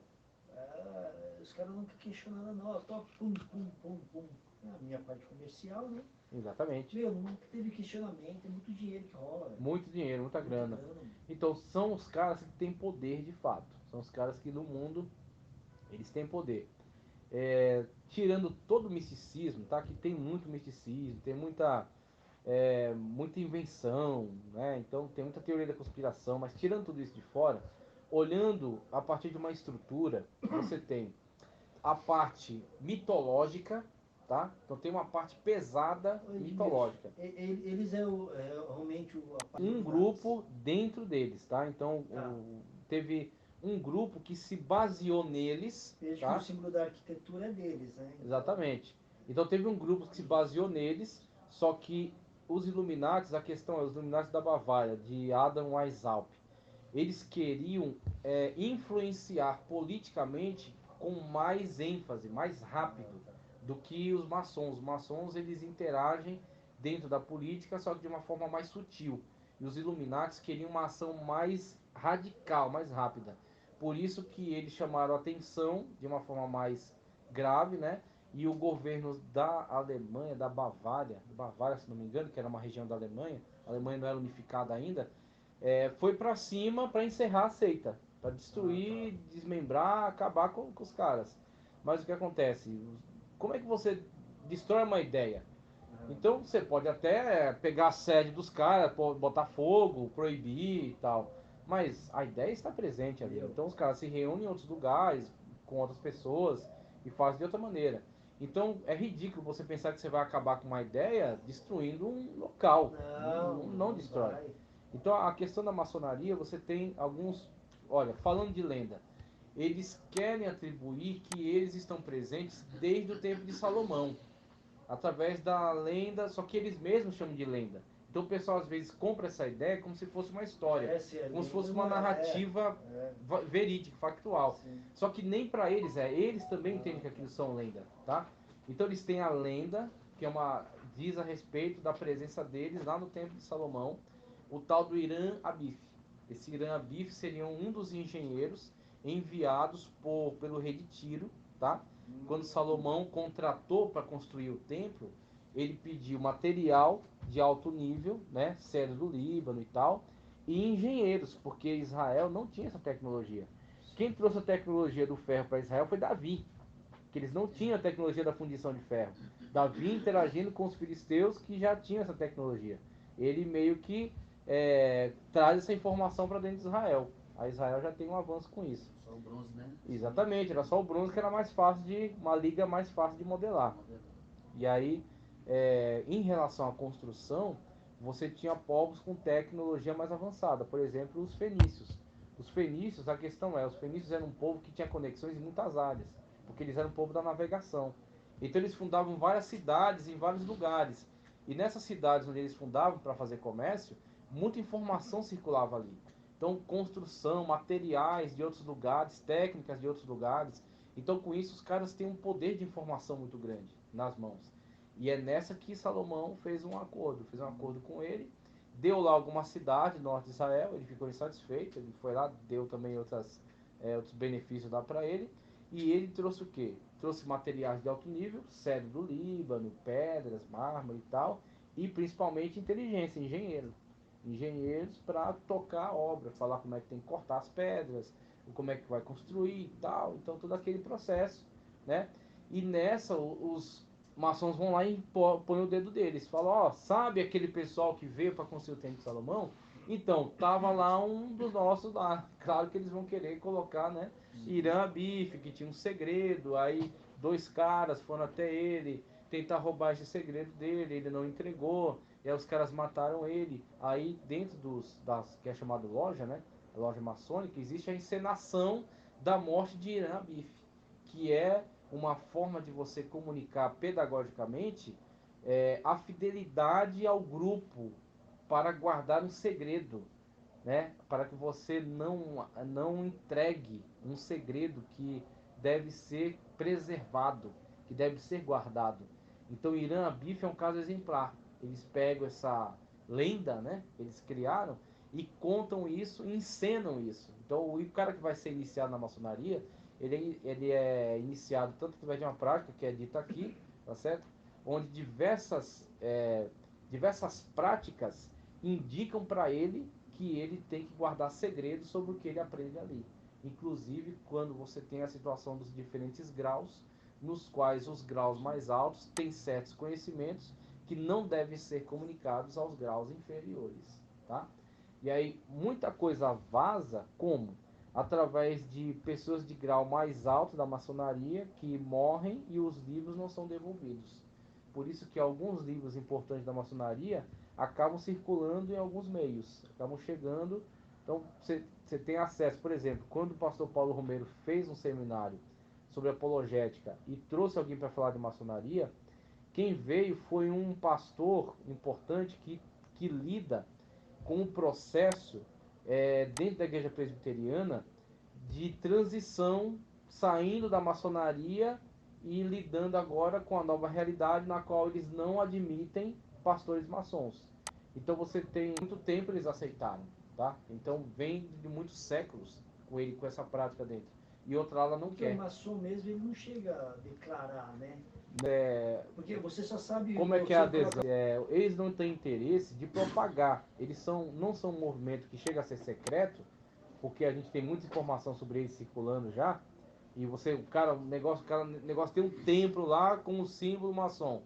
os caras nunca questionaram nada, não. Só pum, pum, pum, pum. A minha parte comercial, né? Exatamente. Meu, nunca teve questionamento, é muito dinheiro que rola, velho. Muito dinheiro, muita Muita grana. grana. Então são os caras que têm poder de fato. São os caras que no mundo eles têm poder. Tirando todo o misticismo, tá? Que tem muito misticismo, tem muita invenção, né? Então tem muita teoria da conspiração, mas tirando tudo isso de fora, olhando a partir de uma estrutura, você tem a parte mitológica, tá? Então tem uma parte pesada Ô, Edmilson, mitológica. eles realmente a parte Um Illuminatis. grupo dentro deles, tá? Então Tá. teve um grupo que se baseou neles, Vejo que tá? o símbolo da arquitetura é deles, né? Então, Exatamente. Então teve um grupo que se baseou neles, só que os Illuminatis, a questão é os Illuminatis da Bavária, de Adam Weishaupt, eles queriam influenciar politicamente com mais ênfase, mais rápido do que os maçons. Os maçons eles interagem dentro da política, só que de uma forma mais sutil. E os Illuminatis queriam uma ação mais radical, mais rápida. Por isso que eles chamaram a atenção de uma forma mais grave, né? E o governo da Alemanha, da Bavária, se não me engano, que era uma região da Alemanha, a Alemanha não era unificada ainda, foi para cima para encerrar a seita, para destruir, desmembrar, acabar com os caras. Mas o que acontece? Como é que você destrói uma ideia? Então você pode até pegar a sede dos caras, botar fogo, proibir e tal. Mas a ideia está presente ali. Então os caras se reúnem em outros lugares, com outras pessoas, e fazem de outra maneira. Então é ridículo você pensar que você vai acabar com uma ideia destruindo um local. Não destrói. vai. Então a questão da maçonaria, você tem alguns. Olha, falando de lenda, eles querem atribuir que eles estão presentes desde o tempo de Salomão, através da lenda, só que eles mesmos chamam de lenda. Então o pessoal às vezes compra essa ideia como se fosse uma história, Se é como se lenda, fosse uma não narrativa verídica, factual. Sim. Só que nem para eles eles também entendem que aquilo são lenda, tá? Então eles têm a lenda, que diz a respeito da presença deles lá no templo de Salomão, o tal do Irã Abif. Esse Irã Abif seria um dos engenheiros enviados pelo rei de Tiro, tá? Quando Salomão contratou para construir o templo, ele pediu material de alto nível, né, cedro do Líbano e tal, e engenheiros, porque Israel não tinha essa tecnologia. Quem trouxe a tecnologia do ferro para Israel foi Davi, que eles não tinham a tecnologia da fundição de ferro. Davi interagindo com os filisteus que já tinham essa tecnologia. Ele meio que traz essa informação para dentro de Israel. A Israel já tem um avanço com isso. Só o bronze, né? Exatamente, era só o bronze que era mais fácil uma liga mais fácil de modelar. E aí, em relação à construção, você tinha povos com tecnologia mais avançada, por exemplo, os fenícios. Os fenícios, a questão os fenícios eram um povo que tinha conexões em muitas áreas, porque eles eram um povo da navegação. Então eles fundavam várias cidades em vários lugares. E nessas cidades onde eles fundavam para fazer comércio, muita informação circulava ali. Então, construção, materiais de outros lugares, técnicas de outros lugares. Então, com isso, os caras têm um poder de informação muito grande nas mãos. E é nessa que Salomão fez um acordo com ele, deu lá alguma cidade no norte de Israel, ele ficou insatisfeito, ele foi lá, deu também outros benefícios lá para ele, e ele trouxe o quê? Trouxe materiais de alto nível, cedro do Líbano, pedras, mármore e tal, e principalmente inteligência, engenheiros para tocar a obra, falar como é que tem que cortar as pedras, como é que vai construir e tal, então todo aquele processo, né? E nessa os maçons vão lá e põem o dedo deles, falam, ó, sabe aquele pessoal que veio para construir o Templo de Salomão? Então, tava lá um dos nossos lá, claro que eles vão querer colocar, né, Irã Abif, que tinha um segredo, aí dois caras foram até ele, tentar roubar esse segredo dele, ele não entregou, e aí os caras mataram ele. Aí dentro que é chamado loja, né? A loja maçônica, existe a encenação da morte de Irã Abif, que é uma forma de você comunicar pedagogicamente a fidelidade ao grupo para guardar um segredo, né? Para que você não entregue um segredo que deve ser preservado, que deve ser guardado. Então, Irã Abif é um caso exemplar. Eles pegam essa lenda, né? Eles criaram e contam isso, encenam isso. Então, o cara que vai ser iniciado na maçonaria, ele é iniciado tanto através de uma prática que é dita aqui, tá certo? Onde diversas práticas indicam para ele que ele tem que guardar segredos sobre o que ele aprende ali. Inclusive, quando você tem a situação dos diferentes graus, nos quais os graus mais altos têm certos conhecimentos que não devem ser comunicados aos graus inferiores, tá? E aí, muita coisa vaza, como? Através de pessoas de grau mais alto da maçonaria que morrem e os livros não são devolvidos. Por isso que alguns livros importantes da maçonaria acabam circulando em alguns meios, acabam chegando. Então, você tem acesso, por exemplo, quando o pastor Paulo Romero fez um seminário sobre apologética e trouxe alguém para falar de maçonaria, quem veio foi um pastor importante que lida com o processo dentro da igreja presbiteriana de transição, saindo da maçonaria e lidando agora com a nova realidade na qual eles não admitem pastores maçons. Então você tem muito tempo eles aceitaram, tá? Então vem de muitos séculos com essa prática dentro. E outra ala não Porque quer. o maçom mesmo, ele não chega a declarar, né? Porque você só sabe... Como é que é a adesão? Coloca... Eles não têm interesse de propagar. Eles não são um movimento que chega a ser secreto, porque a gente tem muita informação sobre eles circulando já. E o negócio tem um templo lá com o símbolo maçom.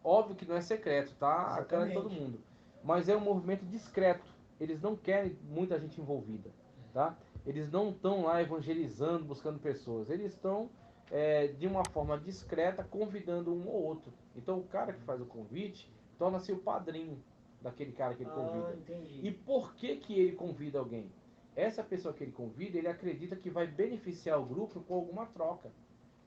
Óbvio que não é secreto, tá? A cara de todo mundo. Mas é um movimento discreto. Eles não querem muita gente envolvida, tá? Eles não estão lá evangelizando, buscando pessoas. Eles estão de uma forma discreta, convidando um ou outro. Então o cara que faz o convite torna-se o padrinho daquele cara que ele convida. Entendi. E por que ele convida alguém? Essa pessoa que ele convida, ele acredita que vai beneficiar o grupo com alguma troca.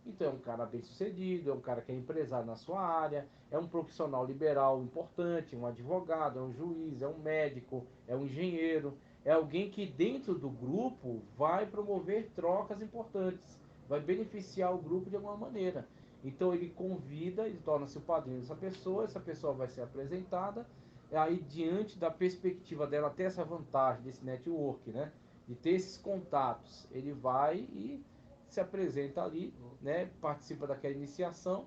Então é um cara bem sucedido, é um cara que é empresário na sua área, é um profissional liberal importante, um advogado, é um juiz, é um médico, é um engenheiro, é alguém que dentro do grupo vai promover trocas importantes, vai beneficiar o grupo de alguma maneira. Então ele convida, ele torna-se o padrinho essa pessoa vai ser apresentada, aí diante da perspectiva dela ter essa vantagem desse network, né, de ter esses contatos, ele vai e se apresenta ali, né, participa daquela iniciação,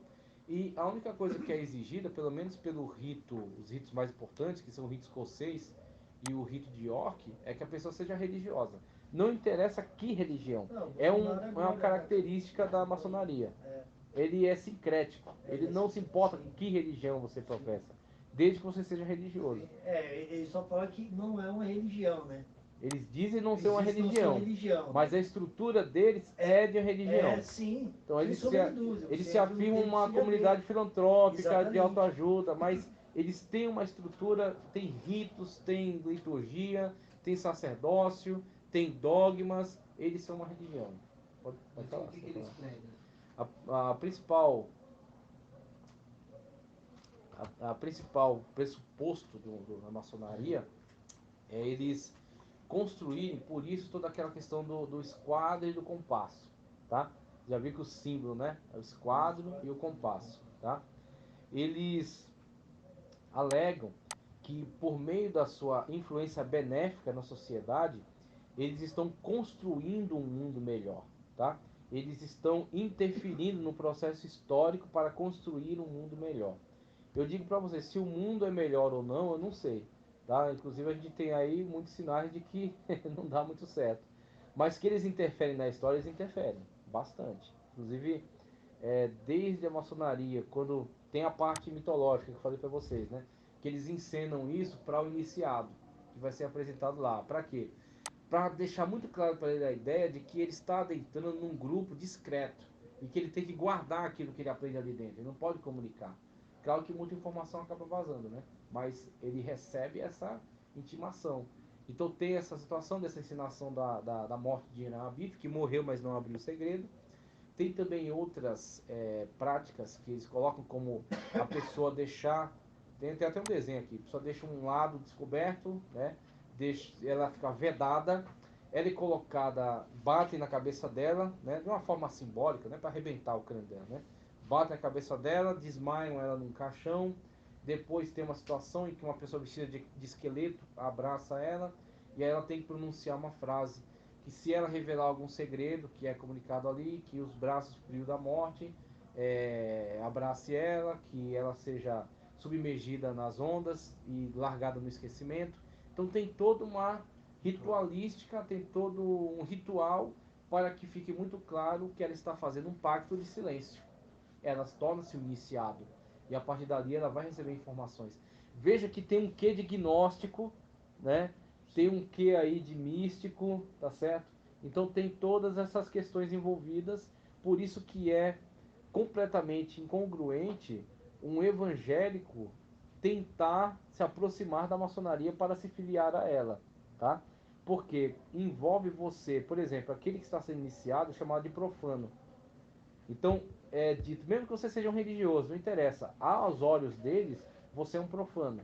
e a única coisa que é exigida, pelo menos pelo rito, os ritos mais importantes, que são o rito escocês e o rito de York, é que a pessoa seja religiosa. Não interessa que religião, uma característica da maçonaria. Ele é sincrético, ele não se importa com que religião você professa, desde que você seja religioso. Ele só fala que não é uma religião, né? Eles dizem não ser uma religião, mas a estrutura deles é de religião. Sim. Então eles se afirmam uma comunidade filantrópica, exatamente, de autoajuda, mas eles têm uma estrutura, tem ritos, tem liturgia, tem sacerdócio, tem dogmas, eles são uma religião. Pode falar. O que eles pregam? A principal pressuposto da maçonaria é eles construírem, por isso, toda aquela questão do esquadro e do compasso, tá? Já vi que o símbolo, né? É o esquadro e o compasso, tá? Eles alegam que, por meio da sua influência benéfica na sociedade, eles estão construindo um mundo melhor, tá? Eles estão interferindo no processo histórico para construir um mundo melhor. Eu digo para vocês, se o mundo é melhor ou não, eu não sei. Tá? Inclusive a gente tem aí muitos sinais de que não dá muito certo. Mas que eles interferem na história, eles interferem bastante. Inclusive, desde a maçonaria, quando tem a parte mitológica que eu falei para vocês, né? Que eles encenam isso para o iniciado, que vai ser apresentado lá. Para quê? Para deixar muito claro para ele a ideia de que ele está adentrando num grupo discreto e que ele tem que guardar aquilo que ele aprende ali dentro. Ele não pode comunicar. Claro que muita informação acaba vazando, né? Mas ele recebe essa intimação. Então tem essa situação dessa ensinação da morte de Irã Abif, que morreu, mas não abriu o segredo. Tem também outras práticas que eles colocam como a pessoa deixar... Tem até um desenho aqui. A pessoa deixa um lado descoberto, né? Ela fica vedada ela é colocada, batem na cabeça dela, né, de uma forma simbólica, né, para arrebentar o crânio dela, né? Batem na cabeça dela, desmaiam ela num caixão. Depois tem uma situação em que uma pessoa vestida de esqueleto abraça ela e aí ela tem que pronunciar uma frase que, se ela revelar algum segredo que é comunicado ali, que os braços frios da morte abrace ela, que ela seja submergida nas ondas e largada no esquecimento. Então tem toda uma ritualística, tem todo um ritual para que fique muito claro que ela está fazendo um pacto de silêncio. Ela torna-se um iniciado e a partir dali ela vai receber informações. Veja que tem um quê de gnóstico, né? Tem um quê aí de místico, tá certo? Então tem todas essas questões envolvidas, por isso que é completamente incongruente um evangélico tentar se aproximar da maçonaria para se filiar a ela, tá? Porque envolve você, por exemplo, aquele que está sendo iniciado é chamado de profano. Então, é dito, mesmo que você seja um religioso, não interessa, aos olhos deles, você é um profano.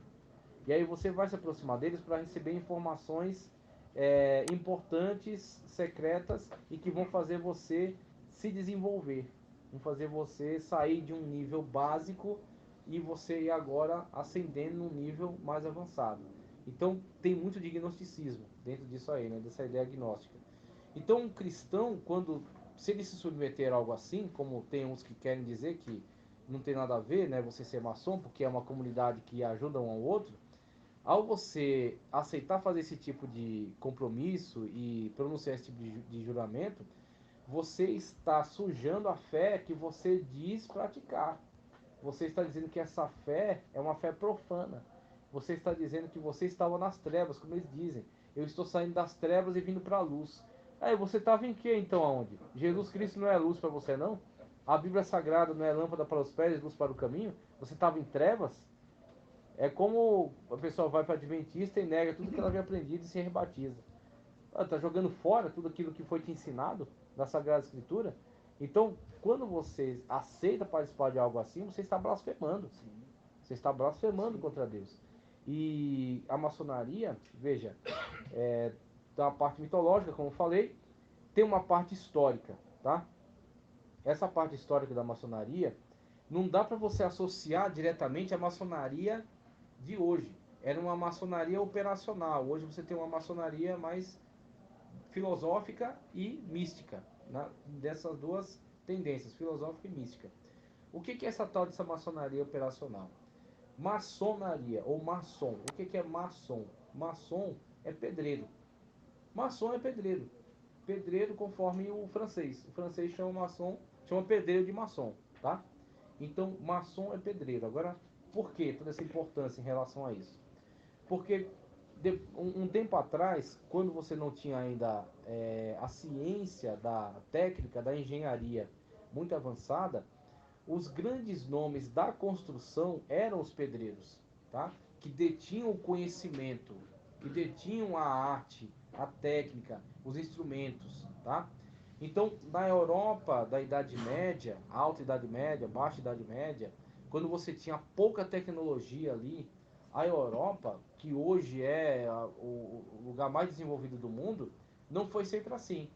E aí você vai se aproximar deles para receber informações importantes, secretas, e que vão fazer você se desenvolver. Vão fazer você sair de um nível básico e você ir agora ascendendo num nível mais avançado. Então tem muito de gnosticismo dentro disso aí, né? Dessa ideia gnóstica. Então um cristão, quando se ele se submeter a algo assim, como tem uns que querem dizer que não tem nada a ver, né, você ser maçom, porque é uma comunidade que ajuda um ao outro, ao você aceitar fazer esse tipo de compromisso e pronunciar esse tipo de juramento, você está sujando a fé que você diz praticar. Você está dizendo que essa fé é uma fé profana. Você está dizendo que você estava nas trevas, como eles dizem. Eu estou saindo das trevas e vindo para a luz. Aí você estava em que então aonde? Jesus Cristo não é luz para você não? A Bíblia Sagrada não é lâmpada para os pés e luz para o caminho? Você estava em trevas? É como a pessoa vai para Adventista e nega tudo que ela havia aprendido e se rebatiza. Está jogando fora tudo aquilo que foi te ensinado na Sagrada Escritura. Então, quando você aceita participar de algo assim, você está blasfemando. Você está blasfemando contra Deus. E a maçonaria, veja, tem uma parte mitológica, como eu falei, tem uma parte histórica, tá? Essa parte histórica da maçonaria não dá para você associar diretamente à maçonaria de hoje. Era uma maçonaria operacional. Hoje você tem uma maçonaria mais filosófica e mística, né? Dessas duas tendências, filosófica e mística. O que é essa tal dessa maçonaria operacional? Maçonaria ou maçom. O que é maçom? Maçom é pedreiro. Maçom é pedreiro. Pedreiro conforme o francês. O francês chama maçom, chama pedreiro de maçom, tá? Então, maçom é pedreiro. Agora, por que toda essa importância em relação a isso? Porque um tempo atrás, quando você não tinha ainda a ciência da técnica, da engenharia muito avançada, os grandes nomes da construção eram os pedreiros, tá? Que detinham o conhecimento, que detinham a arte, a técnica, os instrumentos, tá? Então, na Europa da Idade Média, Alta Idade Média, Baixa Idade Média, quando você tinha pouca tecnologia ali, a Europa, que hoje é o lugar mais desenvolvido do mundo, não foi sempre assim.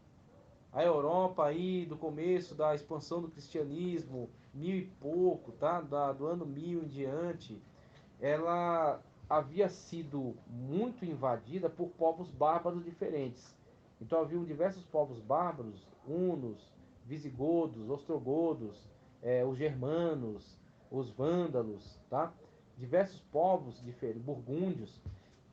A Europa aí, do começo da expansão do cristianismo, mil e pouco, tá? Do ano 1000 em diante, ela havia sido muito invadida por povos bárbaros diferentes. Então haviam diversos povos bárbaros, hunos, visigodos, ostrogodos, os germanos, os vândalos, tá? Diversos povos diferentes, burgúndios,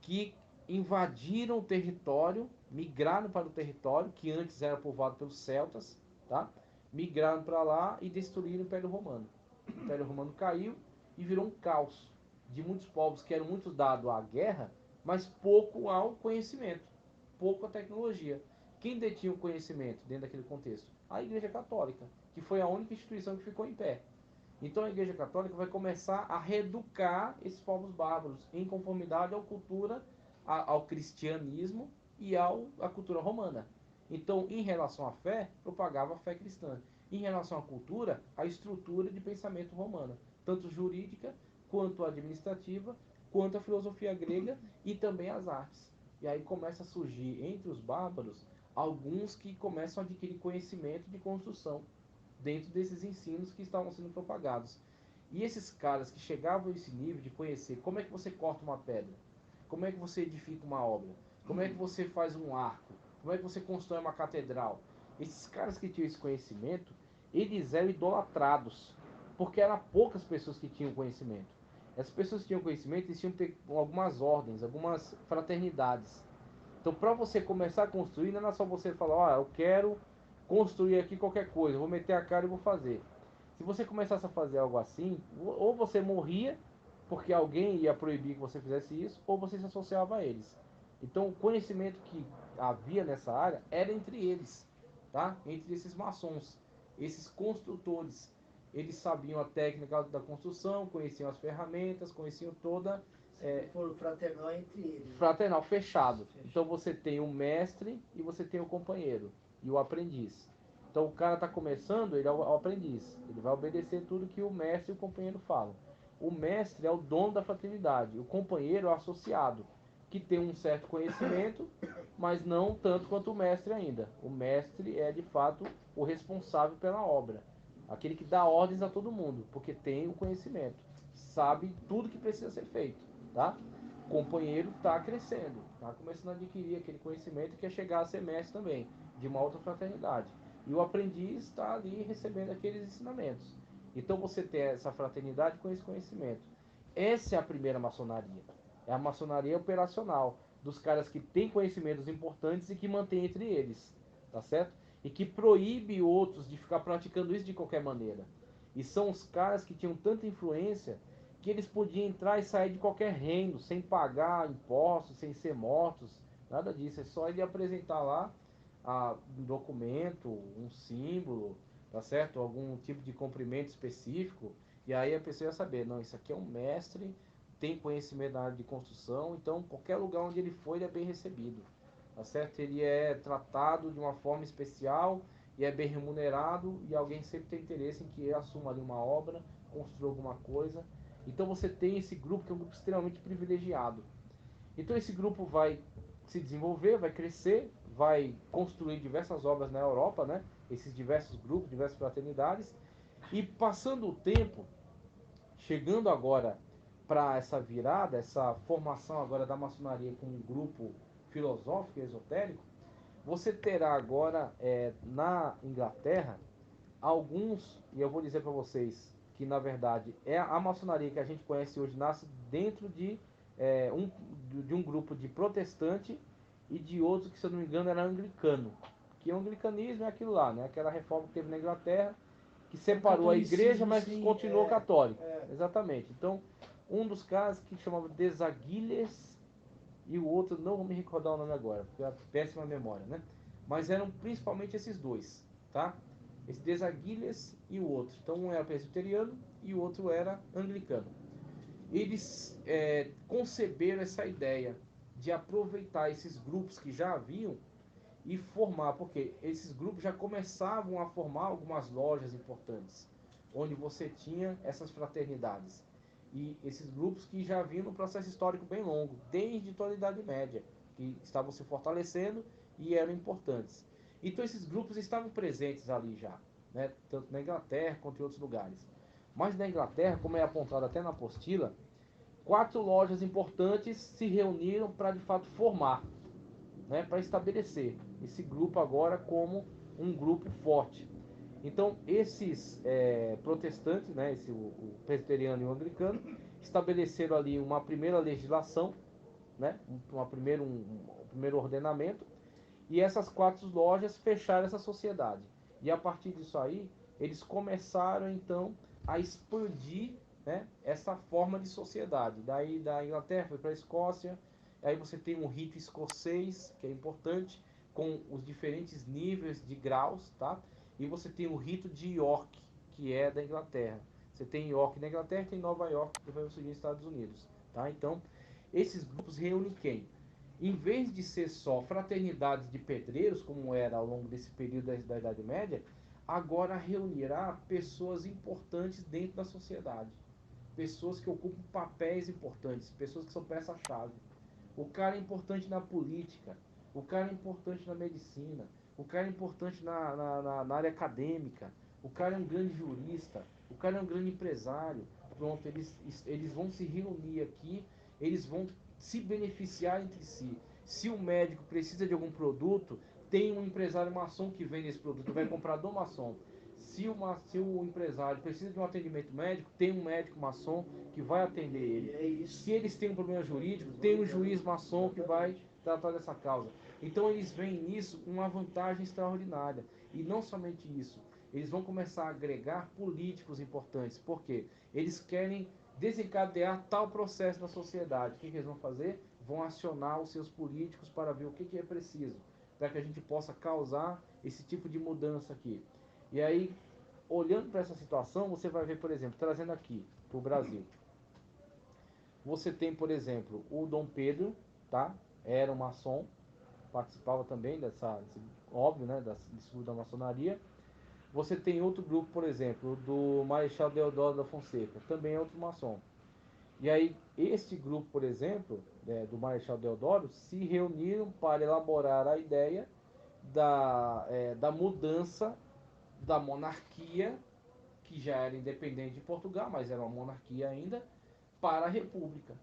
que invadiram o território, migraram para o território que antes era povoado pelos celtas, tá? Migraram para lá e destruíram o Império Romano. O Império Romano caiu e virou um caos de muitos povos que eram muito dados à guerra, mas pouco ao conhecimento, pouco à tecnologia. Quem detinha o conhecimento dentro daquele contexto? A Igreja Católica, que foi a única instituição que ficou em pé. Então a Igreja Católica vai começar a reeducar esses povos bárbaros em conformidade à cultura, ao cristianismo e à cultura romana. Então, em relação à fé, propagava a fé cristã. Em relação à cultura, a estrutura de pensamento romana, tanto jurídica, quanto administrativa, quanto a filosofia grega e também as artes. E aí começa a surgir entre os bárbaros alguns que começam a adquirir conhecimento de construção dentro desses ensinos que estavam sendo propagados. E esses caras que chegavam a esse nível de conhecer como é que você corta uma pedra, como é que você edifica uma obra, como é que você faz um arco, como é que você constrói uma catedral. Esses caras que tinham esse conhecimento, eles eram idolatrados, porque eram poucas pessoas que tinham conhecimento. Essas pessoas que tinham conhecimento, eles tinham que ter algumas ordens, algumas fraternidades. Então, para você começar a construir, não era só você falar, ó, eu quero construir aqui qualquer coisa, vou meter a cara e vou fazer. Se você começasse a fazer algo assim, ou você morria, porque alguém ia proibir que você fizesse isso, ou você se associava a eles. Então, o conhecimento que havia nessa área era entre eles, tá? Entre esses maçons, esses construtores. Eles sabiam a técnica da construção, conheciam as ferramentas, conheciam toda For fraternal entre eles. fraternal, fechado. Então você tem o mestre e você tem o companheiro e o aprendiz. Então o cara está começando, ele é o aprendiz. Ele vai obedecer tudo que o mestre e o companheiro falam. O mestre é o dono da fraternidade. O companheiro é o associado, que tem um certo conhecimento, mas não tanto quanto o mestre ainda. O mestre é de fato o responsável pela obra. Aquele que dá ordens a todo mundo, porque tem o conhecimento. Sabe tudo que precisa ser feito, tá? O companheiro está crescendo, está começando a adquirir aquele conhecimento que é chegar a ser mestre também, de uma outra fraternidade. E o aprendiz está ali recebendo aqueles ensinamentos. Então você tem essa fraternidade com esse conhecimento. Essa é a primeira maçonaria. É a maçonaria operacional, dos caras que têm conhecimentos importantes e que mantém entre eles, tá certo? E que proíbe outros de ficar praticando isso de qualquer maneira. E são os caras que tinham tanta influência que eles podiam entrar e sair de qualquer reino, sem pagar impostos, sem ser mortos, nada disso. É só ele apresentar lá um documento, um símbolo, tá certo? Algum tipo de cumprimento específico, e aí a pessoa ia saber, não, isso aqui é um mestre, tem conhecimento na área de construção, então qualquer lugar onde ele for, ele é bem recebido, tá certo? Ele é tratado de uma forma especial e é bem remunerado, e alguém sempre tem interesse em que ele assuma ali uma obra, construa alguma coisa. Então você tem esse grupo que é um grupo extremamente privilegiado. Então esse grupo vai se desenvolver, vai crescer, vai construir diversas obras na Europa, né? Esses diversos grupos, diversas fraternidades. E passando o tempo, chegando agora para essa virada, essa formação agora da maçonaria como um grupo filosófico e esotérico, você terá agora na Inglaterra alguns, e eu vou dizer para vocês que na verdade é a maçonaria que a gente conhece hoje, nasce dentro de um grupo de protestante e de outro que, se eu não me engano, era anglicano. Que o anglicanismo é aquilo lá, né? Aquela reforma que teve na Inglaterra, que separou a igreja, mas Sim, continuou católico. é. Exatamente. Então, um dos caras que chamava Desaguiles e o outro, não vou me recordar o nome agora, porque é péssima memória, né? Mas eram principalmente esses dois, tá? Esse Desaguiles e o outro. Então, um era presbiteriano e o outro era anglicano. Eles conceberam essa ideia de aproveitar esses grupos que já haviam e formar, porque esses grupos já começavam a formar algumas lojas importantes, onde você tinha essas fraternidades. E esses grupos que já vinham num processo histórico bem longo, desde toda a Idade Média, que estavam se fortalecendo e eram importantes. Então esses grupos estavam presentes ali já, né? Tanto na Inglaterra quanto em outros lugares. Mas na Inglaterra, como é apontado até na apostila, 4 lojas importantes se reuniram para de fato formar, né, para estabelecer esse grupo agora como um grupo forte. Então esses protestantes, né, o presbiteriano e o anglicano, estabeleceram ali uma primeira legislação, né, um primeiro ordenamento, e essas 4 lojas fecharam essa sociedade. E a partir disso aí, eles começaram então a expandir, né, essa forma de sociedade. Daí da Inglaterra foi para a Escócia, aí você tem um rito escocês, que é importante, com os diferentes níveis de graus, tá? E você tem o rito de York, que é da Inglaterra. Você tem York na Inglaterra e tem Nova York, que vai surgir nos Estados Unidos, tá? Então, esses grupos reúnem quem? Em vez de ser só fraternidades de pedreiros, como era ao longo desse período da Idade Média, agora reunirá pessoas importantes dentro da sociedade. Pessoas que ocupam papéis importantes, pessoas que são peça-chave. O cara é importante na política, o cara é importante na medicina, o cara é importante na área acadêmica, o cara é um grande jurista, o cara é um grande empresário. Pronto, eles vão se reunir aqui, eles vão se beneficiar entre si. Se o médico precisa de algum produto, tem um empresário maçom que vende esse produto, vai comprar do maçom. Se o empresário precisa de um atendimento médico, tem um médico maçom que vai atender ele. Se eles têm um problema jurídico, tem um juiz maçom que vai tratar dessa causa. Então eles veem nisso uma vantagem extraordinária. E não somente isso, eles vão começar a agregar políticos importantes. Por quê? Eles querem desencadear tal processo na sociedade. O que eles vão fazer? Vão acionar os seus políticos para ver o que é preciso, para que a gente possa causar esse tipo de mudança aqui. E aí, olhando para essa situação, você vai ver, por exemplo, trazendo aqui para o Brasil. Você tem, por exemplo, o Dom Pedro, tá? Era um maçom, participava também óbvio, né, desse grupo da maçonaria. Você tem outro grupo, por exemplo, do Marechal Deodoro da Fonseca, também é outro maçom. E aí, este grupo, por exemplo, do Marechal Deodoro, se reuniram para elaborar a ideia da mudança da monarquia, que já era independente de Portugal, mas era uma monarquia ainda, para a república.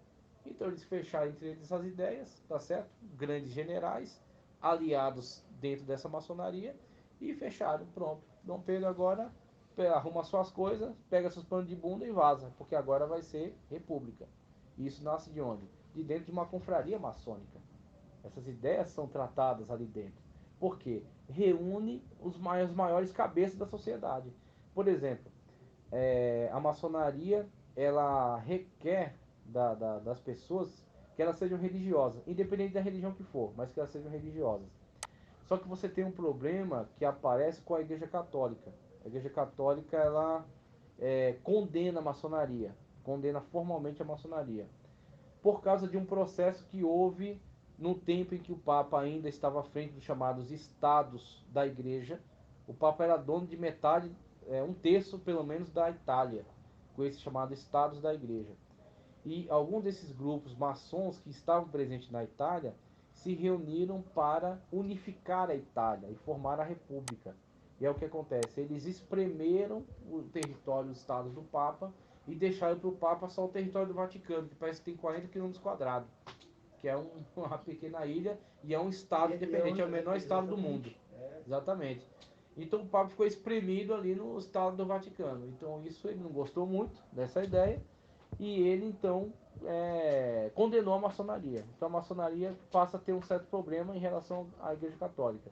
Então eles fecharam entre eles as ideias, tá certo? Grandes generais, aliados dentro dessa maçonaria, e fecharam, pronto. Dom Pedro agora arruma suas coisas, pega seus panos de bunda e vaza, porque agora vai ser república. E isso nasce de onde? De dentro de uma confraria maçônica. Essas ideias são tratadas ali dentro. Por quê? Reúne os maiores cabeças da sociedade. Por exemplo, a maçonaria, ela requer das pessoas que elas sejam religiosas, independente da religião que for, mas que elas sejam religiosas. Só que você tem um problema que aparece com a Igreja Católica. A Igreja Católica, ela condena a maçonaria, condena formalmente a maçonaria, por causa de um processo que houve no tempo em que o Papa ainda estava à frente dos chamados estados da Igreja. O Papa era dono de metade, um terço pelo menos, da Itália, com esses chamados estados da Igreja. E alguns desses grupos maçons que estavam presentes na Itália se reuniram para unificar a Itália e formar a República. E é o que acontece, eles espremeram o território, os estados do Papa, e deixaram para o Papa só o território do Vaticano, que parece que tem 40 km quadrados, que é uma pequena ilha e é um estado independente, é o menor estado do mundo. Exatamente. Então o Papa ficou espremido ali no estado do Vaticano. Então isso ele não gostou muito dessa ideia, e ele então condenou a maçonaria. Então a maçonaria passa a ter um certo problema em relação à Igreja Católica.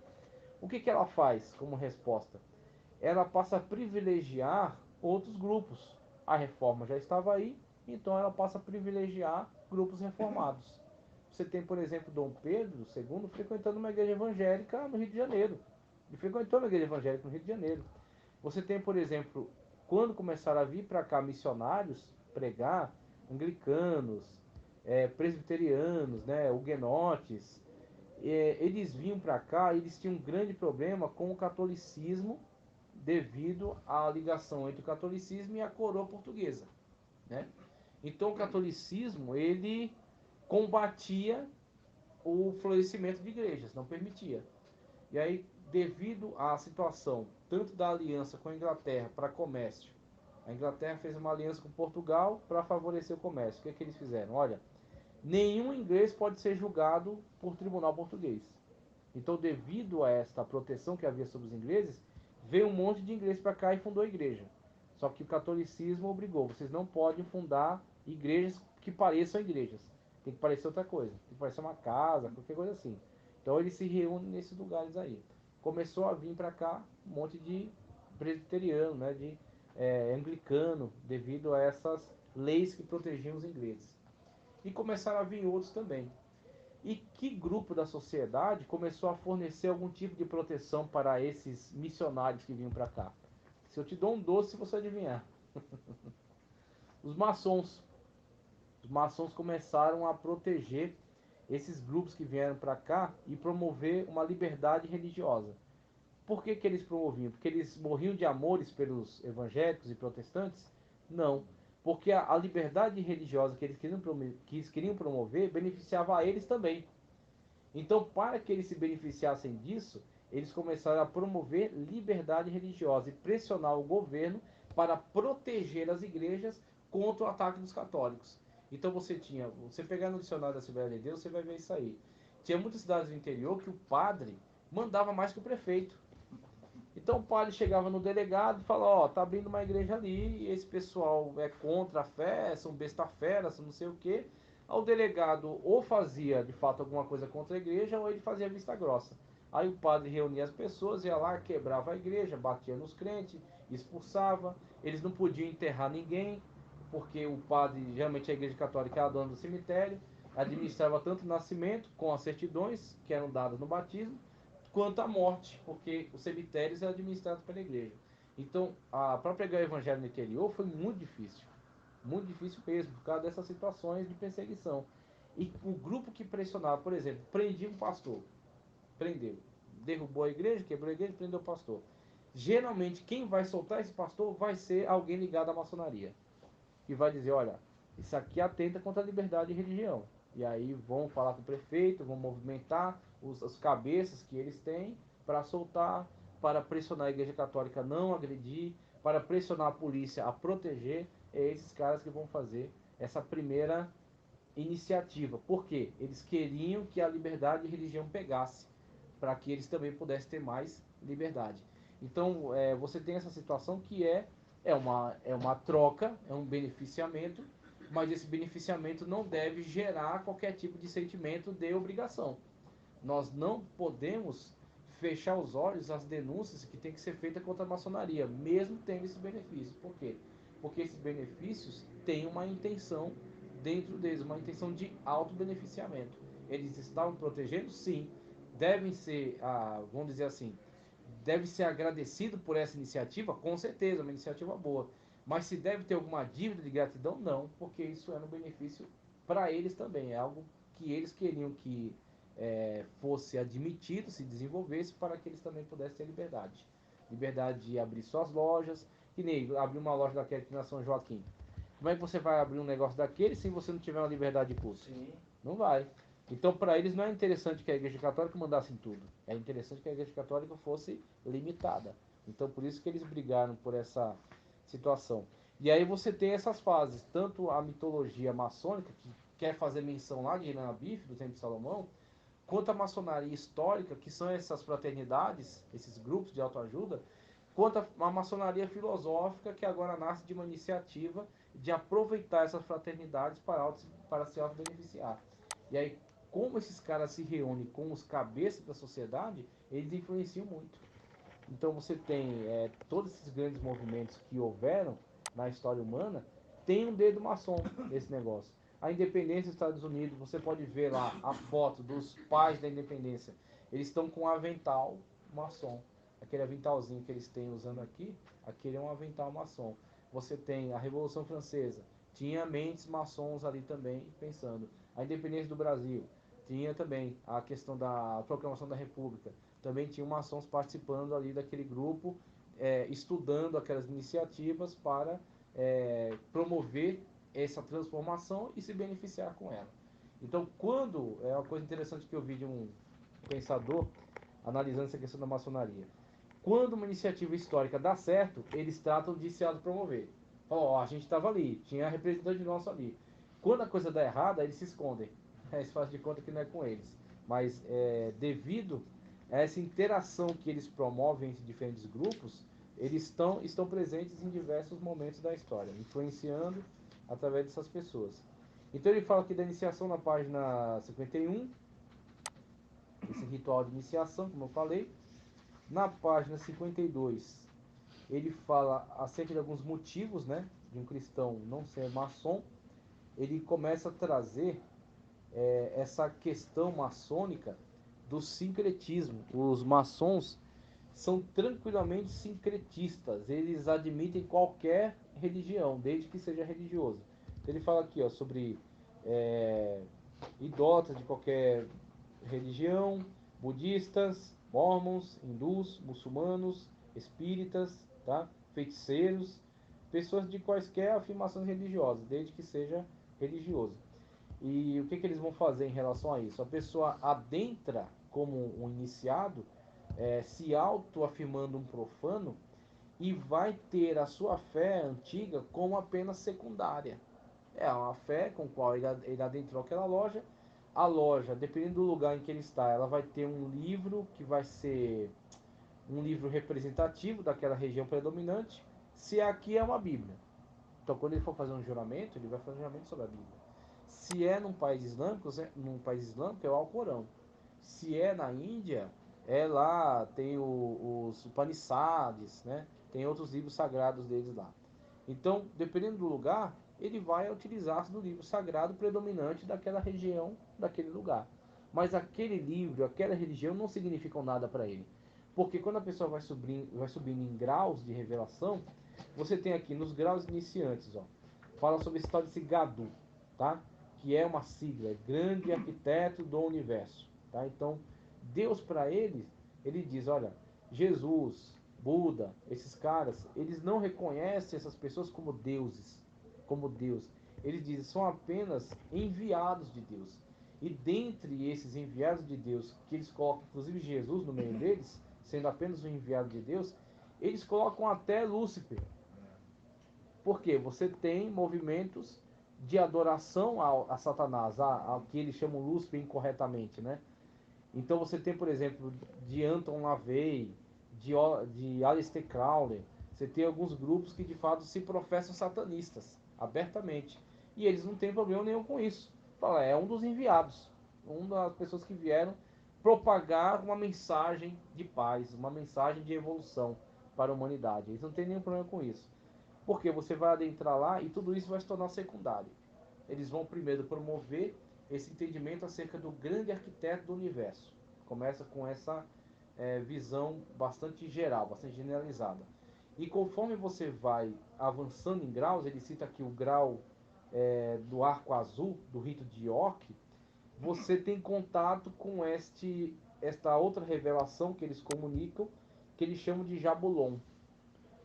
O que ela faz como resposta? Ela passa a privilegiar outros grupos. A reforma já estava aí, então ela passa a privilegiar grupos reformados. Você tem, por exemplo, Dom Pedro II frequentando uma igreja evangélica no Rio de Janeiro. Ele frequentou uma igreja evangélica no Rio de Janeiro. Você tem, por exemplo, quando começaram a vir para cá missionários pregar, anglicanos, presbiterianos, né, huguenotes, eles vinham para cá e eles tinham um grande problema com o catolicismo, devido à ligação entre o catolicismo e a coroa portuguesa, né? Então o catolicismo, ele combatia o florescimento de igrejas, não permitia. E aí, devido à situação tanto da aliança com a Inglaterra para comércio, a Inglaterra fez uma aliança com Portugal para favorecer o comércio. O que eles fizeram? Olha, nenhum inglês pode ser julgado por tribunal português. Então, devido a esta proteção que havia sobre os ingleses, veio um monte de inglês para cá e fundou a igreja. Só que o catolicismo obrigou, vocês não podem fundar igrejas que pareçam igrejas. Tem que parecer outra coisa, tem que parecer uma casa, qualquer coisa assim. Então eles se reúnem nesses lugares aí. Começou a vir para cá um monte de presbiteriano, né, de anglicano, devido a essas leis que protegiam os ingleses. E começaram a vir outros também. E que grupo da sociedade começou a fornecer algum tipo de proteção para esses missionários que vinham para cá? Se eu te dou um doce, você adivinhar. Os maçons. Os maçons começaram a proteger esses grupos que vieram para cá e promover uma liberdade religiosa. Por que eles promoviam? Porque eles morriam de amores pelos evangélicos e protestantes? Não. porque a liberdade religiosa que eles queriam promover beneficiava a eles também. Então, para que eles se beneficiassem disso, eles começaram a promover liberdade religiosa e pressionar o governo para proteger as igrejas contra o ataque dos católicos. Então você pegar no dicionário da Assembleia de Deus, você vai ver isso aí. Tinha muitas cidades do interior que o padre mandava mais que o prefeito. Então o padre chegava no delegado e falava, ó, tá abrindo uma igreja ali, e esse pessoal é contra a fé, são besta-feras, são não sei o quê. Aí o delegado ou fazia de fato alguma coisa contra a igreja, ou ele fazia vista grossa. Aí o padre reunia as pessoas, ia lá, quebrava a igreja, batia nos crentes, expulsava. Eles não podiam enterrar ninguém, porque o padre, geralmente a igreja católica era dona do cemitério, administrava tanto o nascimento, com as certidões que eram dadas no batismo, quanto a morte, porque os cemitérios eram administrados pela igreja. Então, para pregar o evangelho no interior foi muito difícil mesmo, por causa dessas situações de perseguição. E o grupo que pressionava, por exemplo, prendia um pastor, prendeu, derrubou a igreja, quebrou a igreja, prendeu o pastor. Geralmente, quem vai soltar esse pastor vai ser alguém ligado à maçonaria, que vai dizer, olha, isso aqui atenta contra a liberdade de religião. E aí vão falar com o prefeito, vão movimentar os cabeças que eles têm para soltar, para pressionar a igreja católica a não agredir, para pressionar a polícia a proteger. É esses caras que vão fazer essa primeira iniciativa. Por quê? Eles queriam que a liberdade de religião pegasse, para que eles também pudessem ter mais liberdade. Então, você tem essa situação que é uma troca, é um beneficiamento, mas esse beneficiamento não deve gerar qualquer tipo de sentimento de obrigação. Nós não podemos fechar os olhos às denúncias que tem que ser feita contra a maçonaria, mesmo tendo esse benefício. Por quê? Porque esses benefícios têm uma intenção dentro deles, uma intenção de autobeneficiamento. Eles estavam protegendo? Sim. Devem ser, vamos dizer assim, deve ser agradecido por essa iniciativa? Com certeza, uma iniciativa boa. Mas se deve ter alguma dívida de gratidão? Não, porque isso era um benefício para eles também. É algo que eles queriam que fosse admitido, se desenvolvesse, para que eles também pudessem ter liberdade. Liberdade de abrir suas lojas, que nem abrir uma loja daquela aqui na São Joaquim. Como é que você vai abrir um negócio daquele se você não tiver uma liberdade de culto? Sim. Não vai. Então, para eles, não é interessante que a Igreja Católica mandasse em tudo. É interessante que a Igreja Católica fosse limitada. Então, por isso que eles brigaram por essa situação. E aí você tem essas fases, tanto a mitologia maçônica, que quer fazer menção lá de Irã Bife, do Templo de Salomão, quanto a maçonaria histórica, que são essas fraternidades, esses grupos de autoajuda, quanto a maçonaria filosófica, que agora nasce de uma iniciativa de aproveitar essas fraternidades para se auto-beneficiar. E aí, como esses caras se reúnem com os cabeças da sociedade, eles influenciam muito. Então você tem todos esses grandes movimentos que houveram na história humana, tem um dedo maçom nesse negócio. A independência dos Estados Unidos, você pode ver lá a foto dos pais da independência. Eles estão com um avental maçom. Aquele aventalzinho que eles têm usando aqui, aquele é um avental maçom. Você tem a Revolução Francesa, tinha mentes maçons ali também pensando. A independência do Brasil, tinha também a questão da proclamação da República. Também tinha maçons participando ali daquele grupo, estudando aquelas iniciativas para promover essa transformação e se beneficiar com ela. Então, quando, é uma coisa interessante que eu vi de um pensador analisando essa questão da maçonaria, quando uma iniciativa histórica dá certo, eles tratam de se autopromover. Ó, a gente estava ali, tinha representante nosso ali. Quando a coisa dá errada, eles se escondem. Eles fazem de conta que não é com eles. Mas devido a essa interação que eles promovem entre diferentes grupos, eles estão presentes em diversos momentos da história, influenciando através dessas pessoas. Então ele fala aqui da iniciação na página 51, esse ritual de iniciação, como eu falei. Na página 52, ele fala acerca de alguns motivos, né, de um cristão não ser maçom. Ele começa a trazer essa questão maçônica do sincretismo. Os maçons são tranquilamente sincretistas, eles admitem qualquer religião, desde que seja religioso. Então ele fala aqui sobre idólatras de qualquer religião, budistas, mormons, hindus, muçulmanos, espíritas, tá? Feiticeiros, pessoas de quaisquer afirmações religiosas, desde que seja religioso. E o que eles vão fazer em relação a isso? A pessoa adentra como um iniciado, se auto-afirmando um profano, e vai ter a sua fé antiga como apenas secundária. É uma fé com a qual ele adentrou aquela loja. A loja, dependendo do lugar em que ele está, ela vai ter um livro que vai ser um livro representativo daquela região predominante. Se aqui é uma Bíblia, então quando ele for fazer um juramento, ele vai fazer um juramento sobre a Bíblia. Se é num país islâmico é o Alcorão. Se é na Índia, lá tem os Upanishads, né? Tem outros livros sagrados deles lá. Então, dependendo do lugar, ele vai utilizar-se do livro sagrado predominante daquela região, daquele lugar. Mas aquele livro, aquela religião não significam nada para ele. Porque quando a pessoa vai subindo em graus de revelação, você tem aqui nos graus iniciantes, ó, fala sobre esse tal desse Gadu, tá? Que é uma sigla, grande arquiteto do universo, tá? Então, Deus para ele diz, olha, Jesus, Buda, esses caras, eles não reconhecem essas pessoas como deuses, como Deus. Eles dizem, são apenas enviados de Deus. E dentre esses enviados de Deus, que eles colocam inclusive Jesus no meio deles, sendo apenas um enviado de Deus, eles colocam até Lúcifer. Porque você tem movimentos de adoração a Satanás, ao que eles chamam Lúcifer incorretamente, né? Então você tem, por exemplo, de Anton LaVey, de Aleister Crowley, você tem alguns grupos que de fato se professam satanistas, abertamente. E eles não têm problema nenhum com isso. Fala, é um dos enviados, uma das pessoas que vieram propagar uma mensagem de paz, uma mensagem de evolução para a humanidade. Eles não têm nenhum problema com isso. Porque você vai adentrar lá e tudo isso vai se tornar secundário. Eles vão primeiro promover esse entendimento acerca do grande arquiteto do universo. Começa com essa visão bastante geral, bastante generalizada. E conforme você vai avançando em graus, ele cita aqui o grau do arco azul, do rito de York, você tem contato com esta outra revelação que eles comunicam, que eles chamam de Jabulon.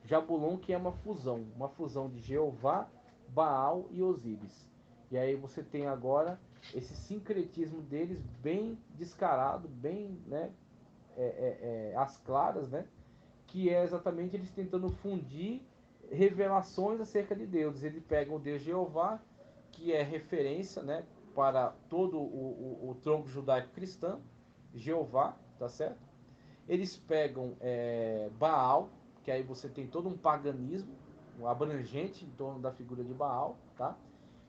Jabulon, que é uma fusão de Jeová, Baal e Osíris. E aí você tem agora esse sincretismo deles bem descarado, bem, né, às claras, né, que é exatamente eles tentando fundir revelações acerca de Deus. Eles pegam o Deus Jeová, que é referência, né, para todo o tronco judaico-cristão, Jeová, tá certo? Eles pegam Baal, que aí você tem todo um paganismo abrangente em torno da figura de Baal, tá?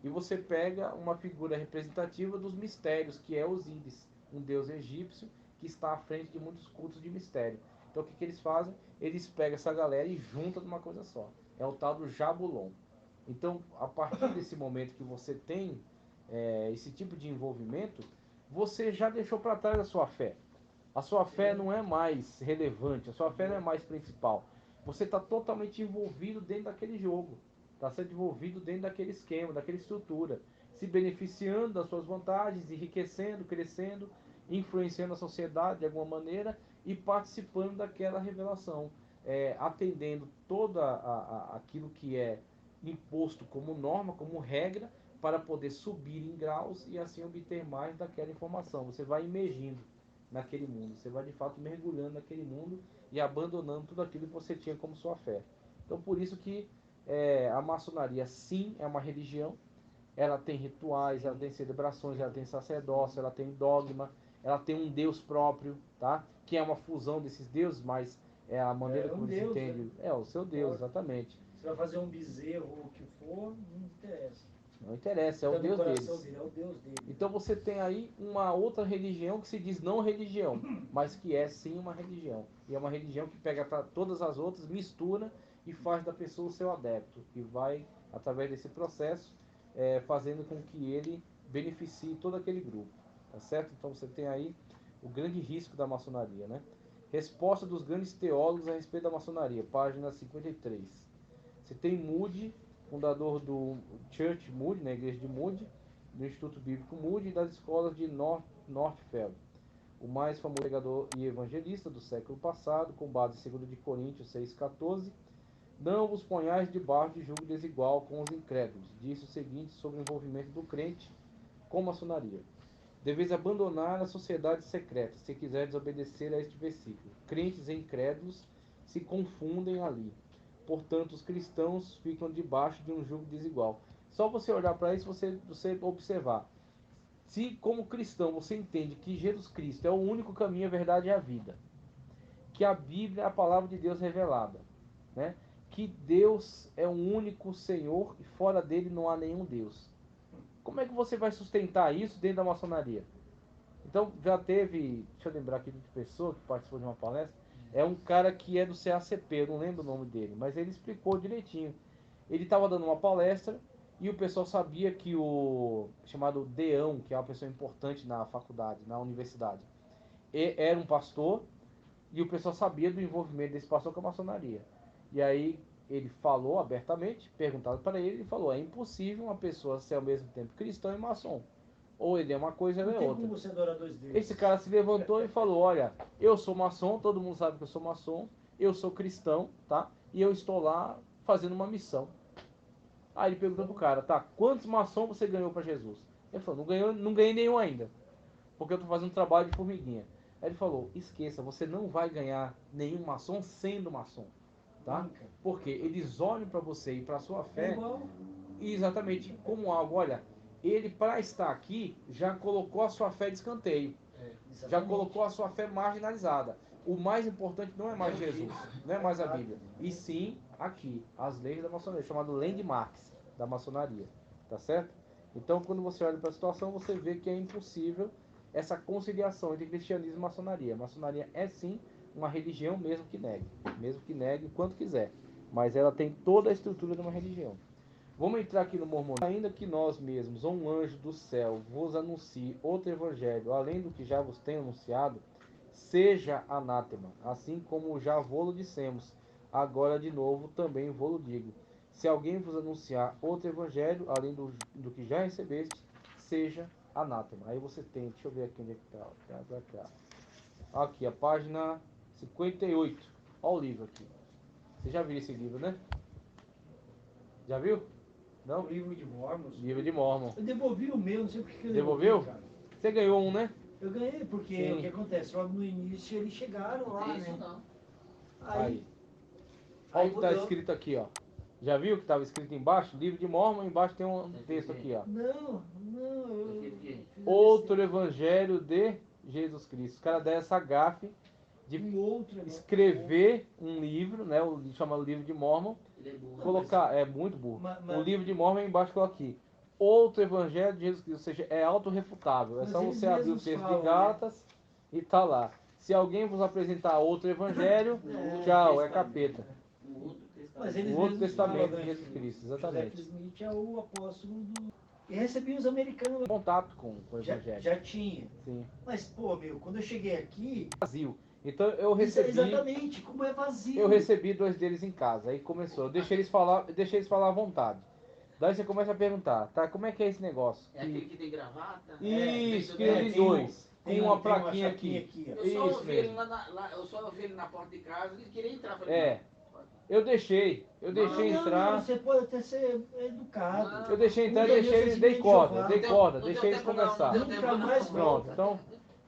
E você pega uma figura representativa dos mistérios, que é Osíris, um deus egípcio que está à frente de muitos cultos de mistério. Então o que eles fazem? Eles pegam essa galera e juntam numa coisa só. É o tal do Jabulon. Então, a partir desse momento que você tem esse tipo de envolvimento, você já deixou para trás a sua fé. A sua fé não é mais relevante, a sua fé não é mais principal. Você está totalmente envolvido dentro daquele jogo, está sendo envolvido dentro daquele esquema, daquela estrutura, se beneficiando das suas vantagens, enriquecendo, crescendo, influenciando a sociedade de alguma maneira e participando daquela revelação, atendendo aquilo que é imposto como norma, como regra, para poder subir em graus e assim obter mais daquela informação. Você vai imergindo naquele mundo, você vai de fato mergulhando naquele mundo e abandonando tudo aquilo que você tinha como sua fé. Então por isso que a maçonaria sim é uma religião, ela tem rituais, ela tem celebrações, ela tem sacerdócio, ela tem dogma, ela tem um Deus próprio, tá? Que é uma fusão desses deuses, mas é a maneira como eles entendem. É o seu Deus, exatamente. Você vai fazer um bezerro ou o que for, não interessa. Não interessa, é o Deus deles. É o Deus dele. Então você tem aí uma outra religião que se diz não religião, mas que é sim uma religião. E é uma religião que pega todas as outras, mistura e faz da pessoa o seu adepto. E vai, através desse processo, fazendo com que ele beneficie todo aquele grupo. Tá certo? Então você tem aí o grande risco da maçonaria, né? Resposta dos grandes teólogos a respeito da maçonaria, página 53. Você tem Moody, fundador do Church Moody, na igreja de Moody, do Instituto Bíblico Moody e das escolas de Northfield, o mais famoso pregador e evangelista do século passado, com base em 2 de Coríntios 6,14, Não vos ponhais debaixo de julgo desigual com os incrédulos. Disse o seguinte sobre o envolvimento do crente com maçonaria. Deveis abandonar a sociedade secreta, se quiserdes obedecer a este versículo. Crentes e incrédulos se confundem ali. Portanto, os cristãos ficam debaixo de um jugo desigual. Só você olhar para isso, você observar. Se, como cristão, você entende que Jesus Cristo é o único caminho, a verdade e a vida, que a Bíblia é a palavra de Deus revelada, né? Que Deus é o único Senhor e fora dele não há nenhum Deus. Como é que você vai sustentar isso dentro da maçonaria? Então, já teve, deixa eu lembrar aqui de outra pessoa que participou de uma palestra, é um cara que é do CACP, eu não lembro o nome dele, mas ele explicou direitinho. Ele estava dando uma palestra e o pessoal sabia que o chamado Deão, que é uma pessoa importante na faculdade, na universidade, era um pastor, e o pessoal sabia do envolvimento desse pastor com a maçonaria. E aí ele falou abertamente, perguntado para ele, ele falou, é impossível uma pessoa ser ao mesmo tempo cristão e maçom. Ou ele é uma coisa ou ele é outra. Como você adora dois deuses. Esse cara se levantou e falou, olha, eu sou maçom, todo mundo sabe que eu sou maçom, eu sou cristão, tá? E eu estou lá fazendo uma missão. Aí ele perguntou pro cara, tá, quantos maçons você ganhou para Jesus? Ele falou, não ganhei nenhum ainda, porque eu estou fazendo um trabalho de formiguinha. Aí ele falou, esqueça, você não vai ganhar nenhum maçom sendo maçom, tá? Porque eles olham para você e para a sua fé exatamente como algo, olha, ele para estar aqui já colocou a sua fé de escanteio, já colocou a sua fé marginalizada. O mais importante não é mais Jesus, não é mais a Bíblia, e sim aqui, as leis da maçonaria, chamado landmarks da maçonaria, tá certo? Então quando você olha para a situação, você vê que é impossível essa conciliação entre cristianismo e maçonaria. A maçonaria é sim uma religião, mesmo que negue quanto quiser, mas ela tem toda a estrutura de uma religião. Vamos entrar aqui no mormonismo. Ainda que nós mesmos, ou um anjo do céu, vos anuncie outro evangelho, além do que já vos tenho anunciado, seja anátema, assim como já vô-lo dissemos, agora de novo também vô-lo digo. Se alguém vos anunciar outro evangelho, além do que já recebeste, seja anátema. Aí você tem, deixa eu ver aqui onde é que está. Aqui, a página 58. Olha o livro aqui. Você já viu esse livro, né? Já viu? Não? O livro de Mormon. Livro de Mormon. Eu devolvi o meu, não sei porque eu Devolveu? devolvi, cara. Você ganhou um, né? Eu ganhei, porque Sim. o que acontece? Logo no início eles chegaram lá, Não tem isso né? não. Aí. Olha o que está mudou. escrito aqui, ó. Já viu o que estava escrito embaixo? Livro de Mormon, embaixo tem um texto aqui, ó. Não, eu fiz Outro evangelho de Jesus Cristo. Os caras deram essa gafe de um outro, né? escrever um livro, né? O chamado Livro de Mormon. Ele é burro. Colocar, é muito burro. Mas- O Livro de Mormon embaixo coloca aqui. Outro evangelho de Jesus Cristo, ou seja, é autorrefutável. É Mas só eles você abrir o mesmos texto falam, de Gálatas e tá lá. Se alguém vos apresentar outro evangelho, tchau, é capeta. O outro Mas testamento. eles O outro mesmos testamento falam, de né, Jesus que Cristo, Joseph exatamente. Smith é o apóstolo do... E recebi os americanos. Contato com o Já, evangelho. já tinha. Sim. Mas, pô, meu, quando eu cheguei aqui... Vazio. Então eu recebi. Exatamente, como é vazio. Eu recebi 2 deles em casa. Aí começou. Eu deixei eles falar à vontade. Daí você começa a perguntar, tá? Como é que é esse negócio? É aquele que tem gravata? Isso, que é, ele tem um- dois. Com uma plaquinha chapinha aqui. ó. Eu só Isso ouvi ele mesmo. eu só ouvi ele na porta de casa, ele queria entrar. Falei, É. Eu deixei Não, entrar. você pode até ser educado. Não. Eu deixei entrar, Nunca deixei viu eles, esse dei vídeo corda, Jeová. dei Não corda, deu deixei eles tempo não, conversar. não deu tempo Nunca não. mais Pronto, então,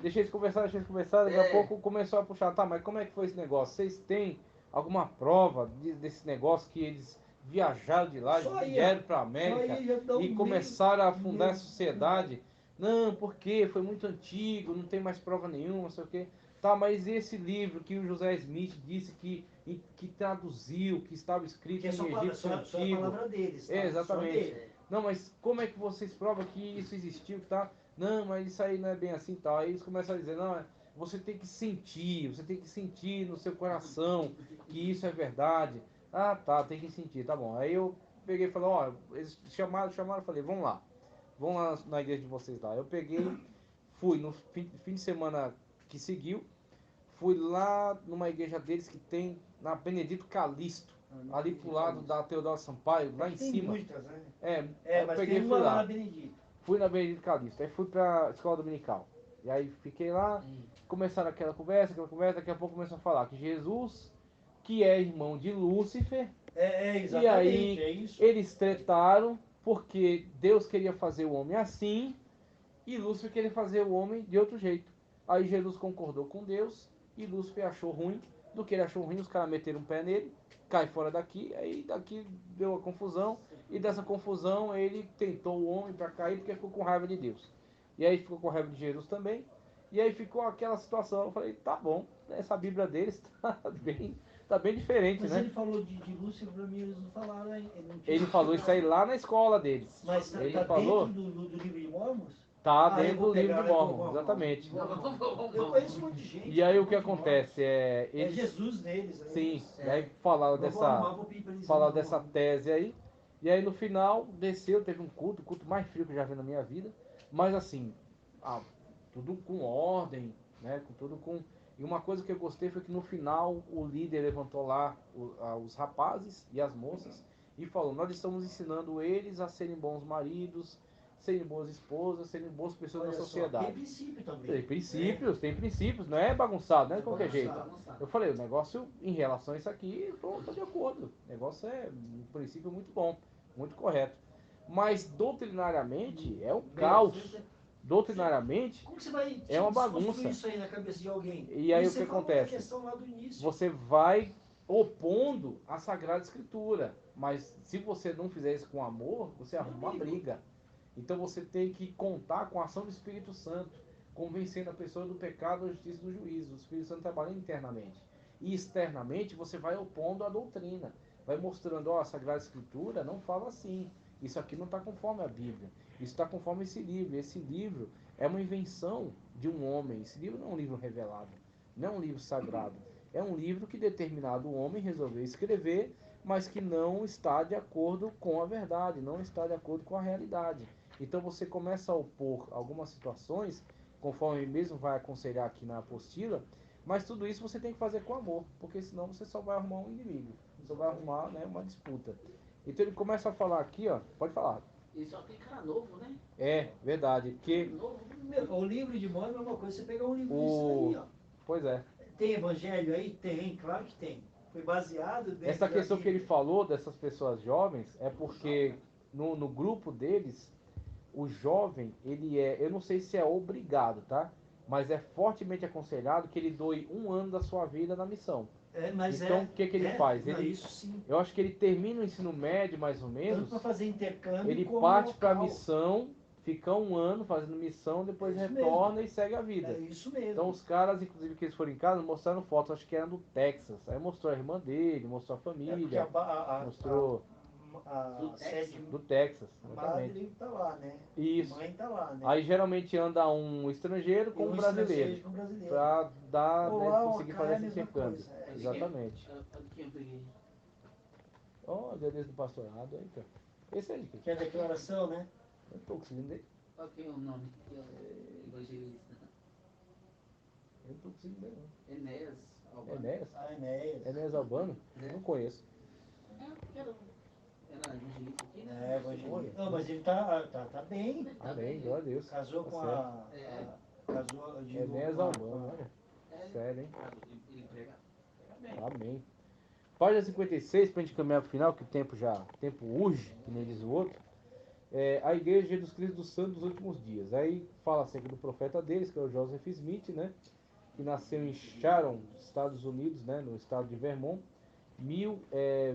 deixei eles conversar, daqui a É. pouco começou a puxar, tá, mas como é que foi esse negócio? Vocês têm alguma prova desse negócio que eles viajaram de lá, Só aí, vieram ó. pra Só América aí já dá um e meio- começaram a fundar a meio- sociedade? Não, porque foi muito antigo, não tem mais prova nenhuma, não sei o quê. Tá, mas esse livro que o José Smith disse que traduziu, que estava escrito Que é em só, egípcio só a antigo. palavra deles. Tá? É, exatamente. Só deles. Não, mas como é que vocês provam que isso existiu, tá? Não, mas isso aí não é bem assim, tal. Aí eles começam a dizer, não, você tem que sentir no seu coração que isso é verdade. Ah, tá, tem que sentir, tá bom. Aí eu peguei e falei, ó, eles chamaram, falei, vamos lá na igreja de vocês lá. Eu peguei, fui no fim de semana que seguiu, fui lá numa igreja deles que tem na Benedito Calixto, ali pro lado da Teodoro Sampaio, lá em Tem cima. muitas, né? É, eu Mas peguei e tem fui uma lá lá. na Benedito. Fui na Benedito Calixto, aí fui pra escola dominical. E aí fiquei lá, começaram aquela conversa, daqui a pouco começou a falar que Jesus, que é irmão de Lúcifer, Exatamente, aí, é isso. eles tretaram porque Deus queria fazer o homem assim e Lúcifer queria fazer o homem de outro jeito. Aí Jesus concordou com Deus e Lúcifer achou ruim. Do que ele achou ruim, os caras meteram um pé nele, cai fora daqui, aí daqui deu a confusão, e dessa confusão ele tentou o homem para cair porque ficou com raiva de Deus. E aí ficou com raiva de Jesus também, e aí ficou aquela situação. Eu falei, tá bom, essa Bíblia deles tá bem diferente, Mas né? ele falou de Lúcifer pra mim, eles não falaram, hein? Não tinha Ele falou isso aí lá na escola deles. Mas tá, Ele tá falou, dentro do livro de Mormons? tá Eu dentro vou do livro pegar, de Mormon, exatamente. Eu conheço um monte de gente. E aí o que um monte de acontece é, mormons. É eles, Jesus neles. Né? sim, e É. aí falaram Eu vou arrumar, dessa, vou pedir pra eles falaram irem dessa arrumar. tese aí, e aí no final desceu, teve um culto, o culto mais frio que eu já vi na minha vida, mas assim, tudo com ordem, né, com tudo com... E uma coisa que eu gostei foi que no final o líder levantou lá os rapazes e as moças e falou, nós estamos ensinando eles a serem bons maridos, serem boas esposas, serem boas pessoas Olha na só, sociedade. tem princípio também. Tem princípios, não é bagunçado, não é de qualquer jeito. Bagunçado. Eu falei, o negócio em relação a isso aqui, tô de acordo. O negócio é um princípio muito bom, muito correto. Mas doutrinariamente é um caos. Doutrinariamente Como que você vai é uma desconstruir bagunça. isso aí na cabeça de alguém? E aí o que você falou da acontece? questão lá do início. Você vai opondo a Sagrada Escritura. Mas se você não fizer isso com amor, você arruma uma briga. Então você tem que contar com a ação do Espírito Santo, convencendo a pessoa do pecado, da justiça e do juízo. O Espírito Santo trabalha internamente. E externamente você vai opondo a doutrina. Vai mostrando, ó, a Sagrada Escritura não fala assim. Isso aqui não está conforme a Bíblia. Isso está conforme esse livro. Esse livro é uma invenção de um homem. Esse livro não é um livro revelado. Não é um livro sagrado. É um livro que determinado homem resolveu escrever, mas que não está de acordo com a verdade, não está de acordo com a realidade. Então você começa a opor algumas situações, conforme ele mesmo vai aconselhar aqui na apostila, mas tudo isso você tem que fazer com amor, porque senão você só vai arrumar um inimigo, só vai arrumar, né, uma disputa. Então ele começa a falar aqui, ó, pode falar. E só tem cara novo, né? É, verdade, porque Novo. O livro de Mormon é uma coisa, você pegar um livro o... desse aí, ó. Pois é. Tem evangelho aí? Tem, claro que tem. Foi baseado dentro Essa da questão que ele Bíblia. falou dessas pessoas jovens é porque no grupo deles, o jovem, ele é, eu não sei se é obrigado, tá? Mas é fortemente aconselhado que ele doe 1 ano da sua vida na missão. Mas então, o que ele faz? Não, Ele, isso sim. eu acho que ele termina o ensino médio, mais ou Tanto menos, para fazer intercâmbio ele como parte para a local. missão, fica 1 ano fazendo missão, depois É isso retorna mesmo. e segue a vida. É isso mesmo. Então os caras, inclusive, que eles foram em casa, mostraram fotos, acho que era do Texas. Aí mostrou a irmã dele, mostrou a Porque família, mostrou a sede do Texas, a exatamente. madre tá lá, né? Isso. A mãe tá lá, né? Aí geralmente anda um estrangeiro com um brasileiro, Com um brasileiro. pra dar, Ou né, lá, ou conseguir cá fazer é a esse mesma intercâmbio. coisa, é. Exatamente. Aqui eu peguei. Ó, oh, Deus do pastorado aí, cara. Esse aí, Que é a declaração, né? eu tô conseguindo ler. Aqui é o nome. Evangelista. Eu não tô conseguindo ler, não. Enéas. Albano. Enéas? Enéas. Enéas Albano? É. Não conheço. Era evangelista aqui, né? É, evangelista. Não, mas ele tá bem. Amém, glória a Deus. Casou Tá com certo. casou de novo Enéas com a- Albano, olha. É. Sério, hein? Ele prega bem. Amém. Página 56, para a gente caminhar para o final, que o tempo urge, que nem diz o outro. A Igreja de Jesus Cristo dos Santos dos Últimos Dias. Aí fala acerca do profeta deles, que é o Joseph Smith, né? Que nasceu em Sharon, Estados Unidos, né? No estado de Vermont,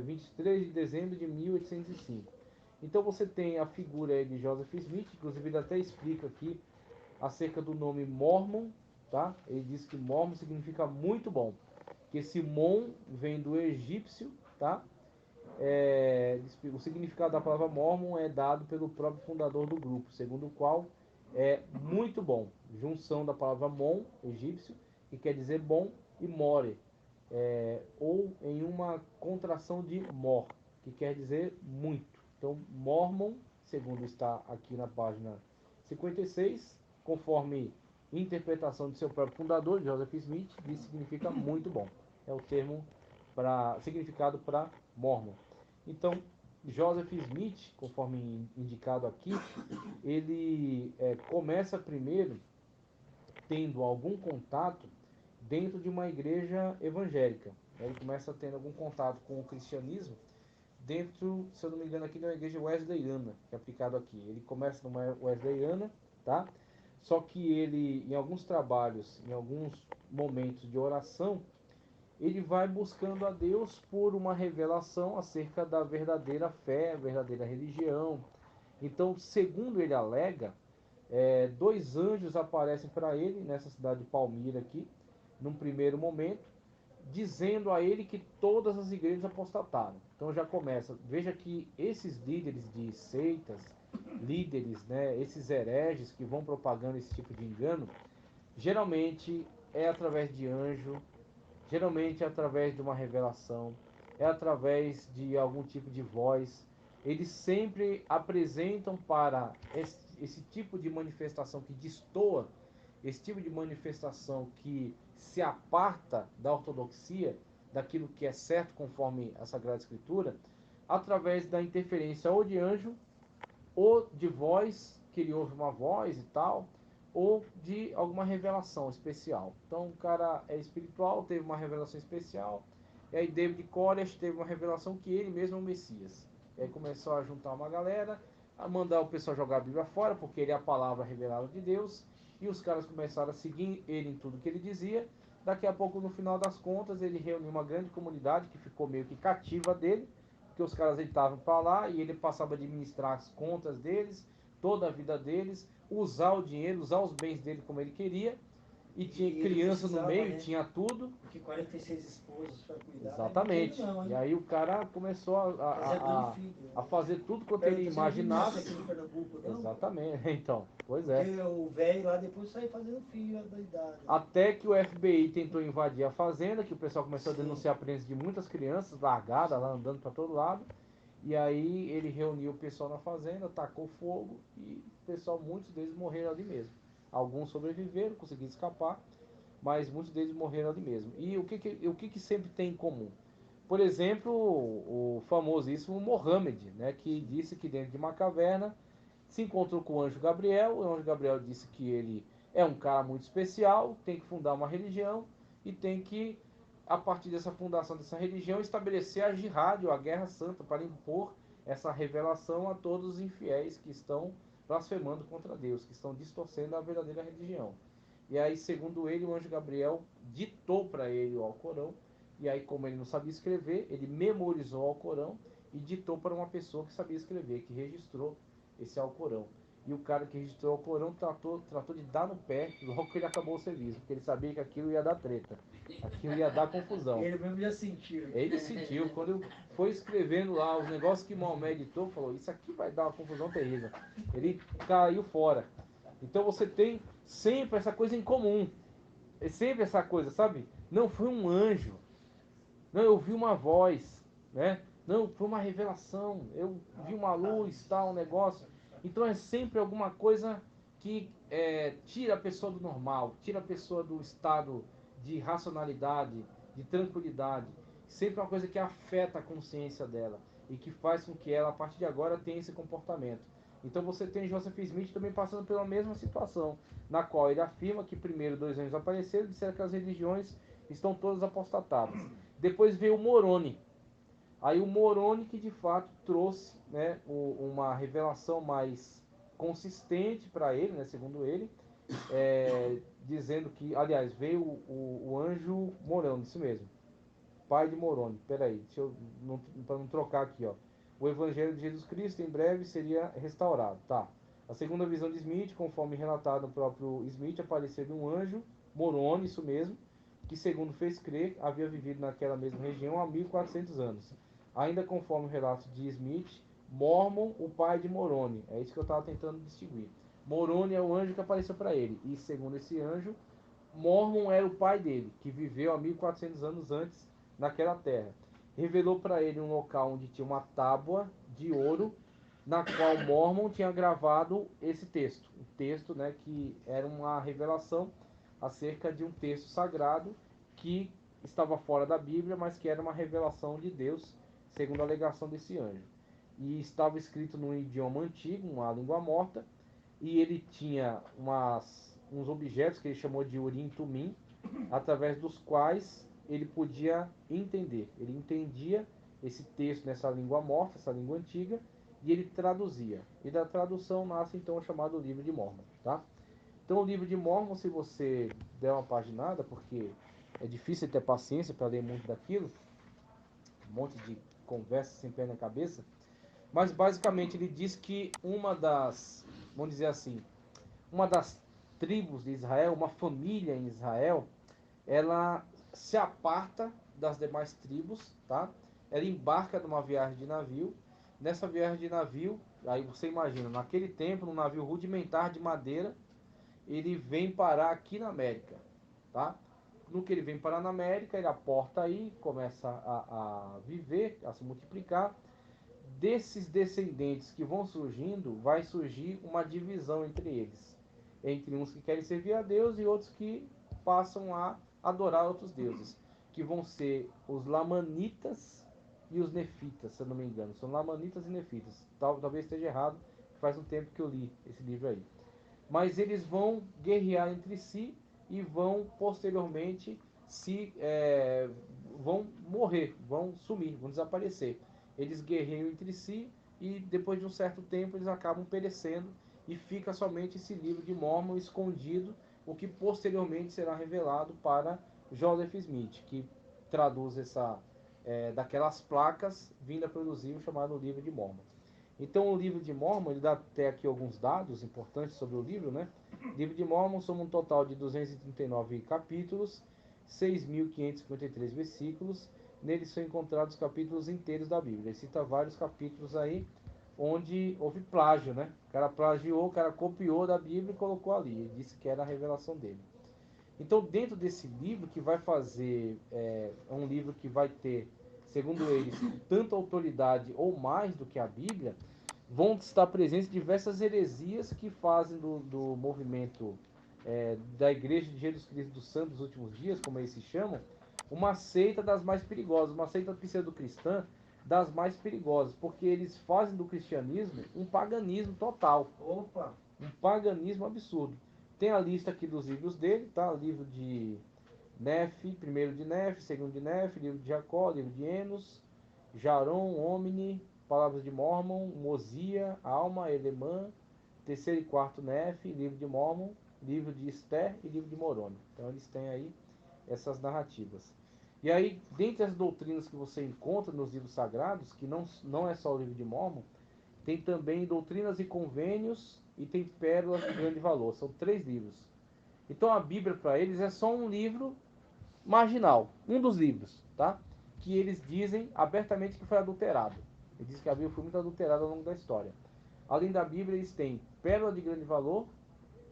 23 de dezembro de 1805. Então você tem a figura aí de Joseph Smith, inclusive ele até explica aqui acerca do nome Mormon, tá? Ele diz que Mormon significa muito bom, que esse Mon vem do egípcio, tá? O significado da palavra Mormon é dado pelo próprio fundador do grupo, segundo o qual é muito bom, junção da palavra Mon, egípcio, que quer dizer bom, e More, ou em uma contração de Mor, que quer dizer muito. Então, Mormon, segundo está aqui na página 56, conforme interpretação de seu próprio fundador, Joseph Smith, diz significa muito bom. É o termo significado para Mormon. Então, Joseph Smith, conforme indicado aqui, ele começa primeiro tendo algum contato dentro de uma igreja evangélica. Ele começa tendo algum contato com o cristianismo dentro, se eu não me engano, aqui da igreja wesleyana, que é aplicado aqui. Ele começa numa wesleyana, tá? Só que ele, em alguns trabalhos, em alguns momentos de oração, ele vai buscando a Deus por uma revelação acerca da verdadeira fé, verdadeira religião. Então, segundo ele alega, dois anjos aparecem para ele nessa cidade de Palmira aqui, num primeiro momento, dizendo a ele que todas as igrejas apostataram. Então já começa, veja que esses líderes de seitas, líderes, né, esses hereges que vão propagando esse tipo de engano, geralmente é através de anjo, geralmente é através de uma revelação, é através de algum tipo de voz. Eles sempre apresentam para esse tipo de manifestação que destoa, esse tipo de manifestação que se aparta da ortodoxia, daquilo que é certo conforme a Sagrada Escritura, através da interferência ou de anjo, ou de voz, que ele ouve uma voz e tal, ou de alguma revelação especial. Então o cara é espiritual, teve uma revelação especial, e aí David Koresh teve uma revelação que ele mesmo é o Messias. E aí começou a juntar uma galera, a mandar o pessoal jogar a Bíblia fora, porque ele é a palavra revelada de Deus, e os caras começaram a seguir ele em tudo que ele dizia. Daqui a pouco, no final das contas, ele reuniu uma grande comunidade que ficou meio que cativa dele, porque os caras estavam para lá e ele passava a administrar as contas deles, toda a vida deles, usar o dinheiro, usar os bens dele como ele queria, e tinha criança no meio, tinha tudo. Porque 46 esposas para cuidar. Exatamente. Não, e aí o cara começou a fazer tudo quanto ele imaginasse. Exatamente. Então, pois é. Porque o velho lá depois saiu fazendo filho da idade. Até que o FBI tentou invadir a fazenda, que o pessoal começou a denunciar a presença de muitas crianças largadas lá andando para todo lado. E aí ele reuniu o pessoal na fazenda, tacou fogo e o pessoal, muitos deles morreram ali mesmo. Alguns sobreviveram, conseguiram escapar, mas muitos deles morreram ali mesmo. E o que sempre tem em comum? Por exemplo, o famosíssimo Mohammed, né, que disse que dentro de uma caverna se encontrou com o anjo Gabriel. O anjo Gabriel disse que ele é um cara muito especial, tem que fundar uma religião e tem que, a partir dessa fundação dessa religião, estabelecer a jihad, ou a guerra santa, para impor essa revelação a todos os infiéis que estão blasfemando contra Deus, que estão distorcendo a verdadeira religião. E aí, segundo ele, o anjo Gabriel ditou para ele o Alcorão, e aí, como ele não sabia escrever, ele memorizou o Alcorão e ditou para uma pessoa que sabia escrever, que registrou esse Alcorão. E o cara que registrou o Alcorão tratou de dar no pé logo que ele acabou o serviço, porque ele sabia que aquilo ia dar treta, aquilo ia dar confusão. Ele mesmo já sentiu. Ele sentiu, quando foi escrevendo lá os negócios que Maomé editou, falou, isso aqui vai dar uma confusão terrível. Ele caiu fora. Então você tem sempre essa coisa em comum. É sempre essa coisa, sabe? Não foi um anjo. Não, eu vi uma voz, né? Não, foi uma revelação. Eu vi uma luz, tal, um negócio. Então é sempre alguma coisa que tira a pessoa do normal, tira a pessoa do estado de racionalidade, de tranquilidade. Sempre uma coisa que afeta a consciência dela e que faz com que ela, a partir de agora, tenha esse comportamento. Então você tem Joseph Smith também passando pela mesma situação, na qual ele afirma que primeiro dois anjos apareceram e disseram que as religiões estão todas apostatadas. Depois veio o Moroni. Aí o Moroni que de fato trouxe, né, uma revelação mais consistente para ele, né, segundo ele, dizendo que, aliás, veio o anjo Moroni, isso mesmo, pai de Moroni. Peraí, deixa eu, para não trocar aqui, ó. O Evangelho de Jesus Cristo em breve seria restaurado, tá? A segunda visão de Smith, conforme relatado no próprio Smith, apareceu de um anjo, Moroni, isso mesmo, que segundo fez crer, havia vivido naquela mesma região há 1400 anos. Ainda conforme o relato de Smith, Mormon, o pai de Moroni. É isso que eu estava tentando distinguir. Moroni é o anjo que apareceu para ele. E segundo esse anjo, Mormon era o pai dele, que viveu há 1400 anos antes naquela terra. Revelou para ele um local onde tinha uma tábua de ouro, na qual Mormon tinha gravado esse texto. O texto, né, que era uma revelação acerca de um texto sagrado que estava fora da Bíblia, mas que era uma revelação de Deus, segundo a alegação desse anjo. E estava escrito num idioma antigo, uma língua morta, e ele tinha uns objetos que ele chamou de Urim e Tumim, através dos quais ele podia entender. Ele entendia esse texto nessa língua morta, essa língua antiga, e ele traduzia. E da tradução nasce então o chamado Livro de Mórmon, tá? Então o Livro de Mórmon, se você der uma paginada, porque é difícil ter paciência para ler muito daquilo, um monte de conversa sem pé na cabeça, mas basicamente ele diz que uma das, vamos dizer assim, uma das tribos de Israel, uma família em Israel, ela se aparta das demais tribos, tá? Ela embarca numa viagem de navio. Nessa viagem de navio, aí você imagina, naquele tempo, num navio rudimentar de madeira, ele vem parar aqui na América, tá? No que ele vem parar na América, ele aporta aí, começa a viver, a se multiplicar. Desses descendentes que vão surgindo, vai surgir uma divisão entre eles, entre uns que querem servir a Deus e outros que passam a adorar outros deuses, que vão ser os lamanitas e os nefitas, se eu não me engano. São lamanitas e nefitas. Talvez esteja errado, faz um tempo que eu li esse livro aí. Mas eles vão guerrear entre si e vão posteriormente vão morrer, vão sumir, vão desaparecer. Eles guerreiam entre si e depois de um certo tempo eles acabam perecendo e fica somente esse livro de Mórmon escondido, o que posteriormente será revelado para Joseph Smith, que traduz daquelas placas vindo a produzir o chamado livro de Mórmon. Então o livro de Mórmon, ele dá até aqui alguns dados importantes sobre o livro, né? O livro de Mórmon soma um total de 239 capítulos, 6.553 versículos. Neles são encontrados capítulos inteiros da Bíblia. Ele cita vários capítulos aí onde houve plágio, né? O cara plagiou, o cara copiou da Bíblia e colocou ali. Ele disse que era a revelação dele. Então, dentro desse livro, que vai fazer, é um livro que vai ter, segundo eles, tanta autoridade ou mais do que a Bíblia, vão estar presentes diversas heresias que fazem do movimento da Igreja de Jesus Cristo dos Santos dos Últimos Dias, como eles se chamam, uma seita das mais perigosas, uma seita pseudo-cristã das mais perigosas, porque eles fazem do cristianismo um paganismo total. Opa! Um paganismo absurdo. Tem a lista aqui dos livros dele, tá? O livro de Nefe, primeiro de Nefe, segundo de Nefe, livro de Jacó, livro de Enos, Jaron, Omni, Palavras de Mórmon, Mosia, Alma, Elemã, terceiro e quarto Nefe, livro de Mórmon, livro de Esther e livro de Moroni. Então eles têm aí essas narrativas. E aí, dentre as doutrinas que você encontra nos livros sagrados, que não é só o livro de Mórmon, tem também Doutrinas e Convênios e tem Pérolas de Grande Valor. São 3 livros. Então a Bíblia para eles é só um livro marginal, um dos livros, tá? Que eles dizem abertamente que foi adulterado. Eles dizem que a Bíblia foi muito adulterada ao longo da história. Além da Bíblia, eles têm Pérola de Grande Valor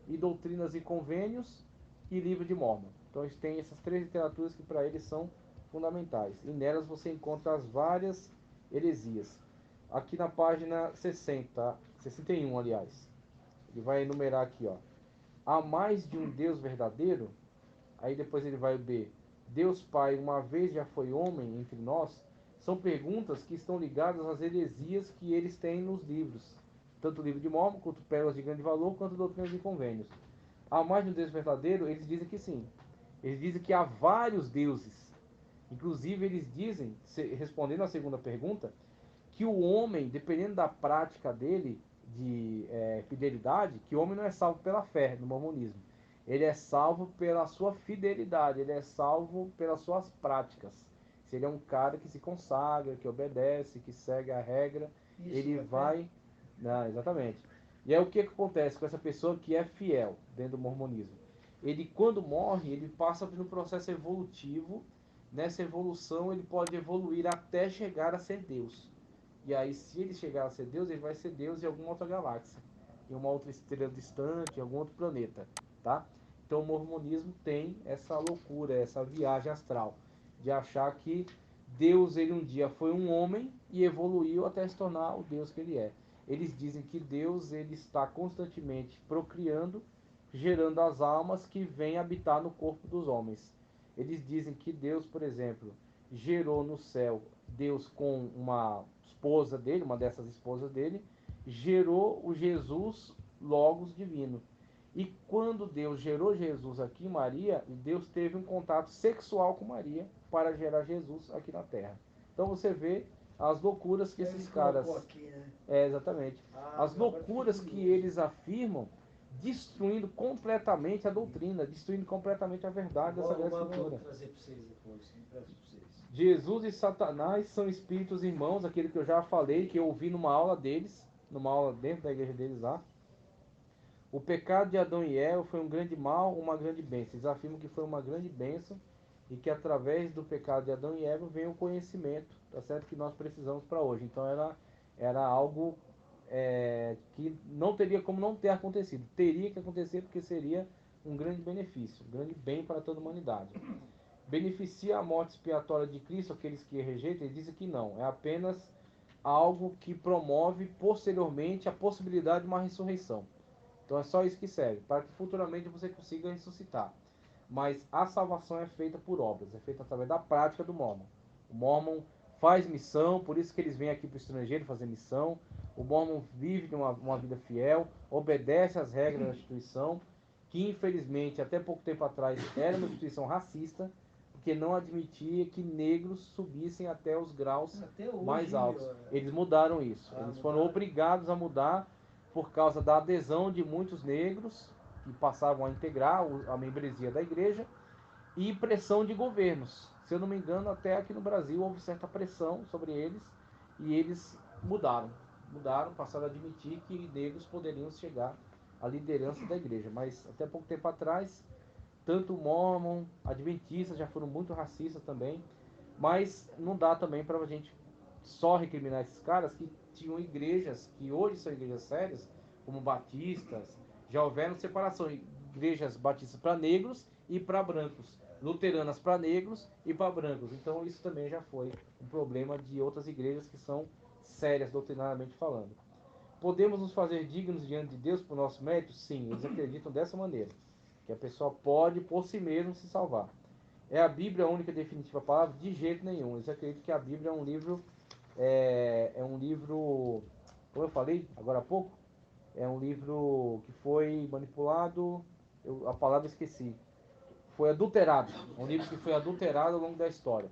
e Doutrinas e Convênios e Livro de Mórmon. Então eles têm essas 3 literaturas que para eles são fundamentais. E nelas você encontra as várias heresias. Aqui na página 61, aliás. Ele vai enumerar aqui, ó. Há mais de um Deus verdadeiro? Aí depois ele vai ver. Deus Pai, uma vez já foi homem entre nós? São perguntas que estão ligadas às heresias que eles têm nos livros. Tanto o livro de Mórmon, quanto Pérolas de Grande Valor, quanto Doutrinas e Convênios. Há mais de um Deus verdadeiro? Eles dizem que sim. Eles dizem que há vários deuses. Inclusive eles dizem, respondendo à segunda pergunta, que o homem, dependendo da prática dele de fidelidade, que o homem não é salvo pela fé no mormonismo. Ele é salvo pela sua fidelidade, ele é salvo pelas suas práticas. Se ele é um cara que se consagra, que obedece, que segue a regra, Isso, ele vai... Não, exatamente. E aí o que acontece com essa pessoa que é fiel dentro do mormonismo? Ele, quando morre, ele passa por um processo evolutivo. Nessa evolução, ele pode evoluir até chegar a ser Deus. E aí, se ele chegar a ser Deus, ele vai ser Deus em alguma outra galáxia, em uma outra estrela distante, em algum outro planeta, tá? Então, o mormonismo tem essa loucura, essa viagem astral, de achar que Deus, ele um dia foi um homem e evoluiu até se tornar o Deus que ele é. Eles dizem que Deus, ele está constantemente procriando, gerando as almas que vêm habitar no corpo dos homens. Eles dizem que Deus, por exemplo, gerou no céu Deus com uma esposa dele, uma dessas esposas dele, gerou o Jesus Logos divino. E quando Deus gerou Jesus aqui em Maria, Deus teve um contato sexual com Maria para gerar Jesus aqui na Terra. Então você vê as loucuras que esses Ele caras... colocou aqui, né? Exatamente. Ah, As agora loucuras fiquei que curioso. eles afirmam, destruindo completamente a doutrina, destruindo completamente a verdade da Sagrada Vou Escritura. trazer para vocês depois, empresto para vocês. Jesus e Satanás são espíritos irmãos, aquele que eu já falei, que eu ouvi numa aula deles, numa aula dentro da igreja deles lá. O pecado de Adão e Eva foi um grande mal, uma grande bênção. Eles afirmam que foi uma grande bênção e que através do pecado de Adão e Eva vem o conhecimento, tá certo? Que nós precisamos para hoje. Então era algo que não teria como não ter acontecido. Teria que acontecer porque seria um grande benefício, um grande bem para toda a humanidade. Beneficia a morte expiatória de Cristo aqueles que rejeitam? Ele diz que não. É apenas algo que promove posteriormente a possibilidade de uma ressurreição. Então é só isso que serve, para que futuramente você consiga ressuscitar. Mas a salvação é feita por obras, é feita através da prática do Mormon. O Mormon faz missão, por isso que eles vêm aqui para o estrangeiro fazer missão. O Mormon vive uma vida fiel, obedece às regras da instituição, que infelizmente até pouco tempo atrás era uma instituição racista, porque não admitia que negros subissem até os graus Até hoje, mais altos. meu, Eles mudaram isso. Ah, Eles foram mudaram. obrigados a mudar por causa da adesão de muitos negros que passavam a integrar a membresia da igreja e pressão de governos. Se eu não me engano, até aqui no Brasil houve certa pressão sobre eles e eles mudaram, passaram a admitir que negros poderiam chegar à liderança da igreja. Mas até pouco tempo atrás, tanto o Mormon, adventistas já foram muito racistas também, mas não dá também para a gente só recriminar esses caras que tinham igrejas que hoje são igrejas sérias, como batistas, já houveram separação, igrejas batistas para negros e para brancos, luteranas para negros e para brancos. Então isso também já foi um problema de outras igrejas que são sérias doutrinariamente falando. Podemos nos fazer dignos diante de Deus por nosso mérito? Sim, eles acreditam dessa maneira, que a pessoa pode por si mesmo se salvar. É a Bíblia a única e definitiva palavra? De jeito nenhum. Eles acreditam que a Bíblia é um livro, como eu falei agora há pouco, é um livro que foi manipulado, a palavra eu esqueci, foi adulterado, é um livro que foi adulterado ao longo da história.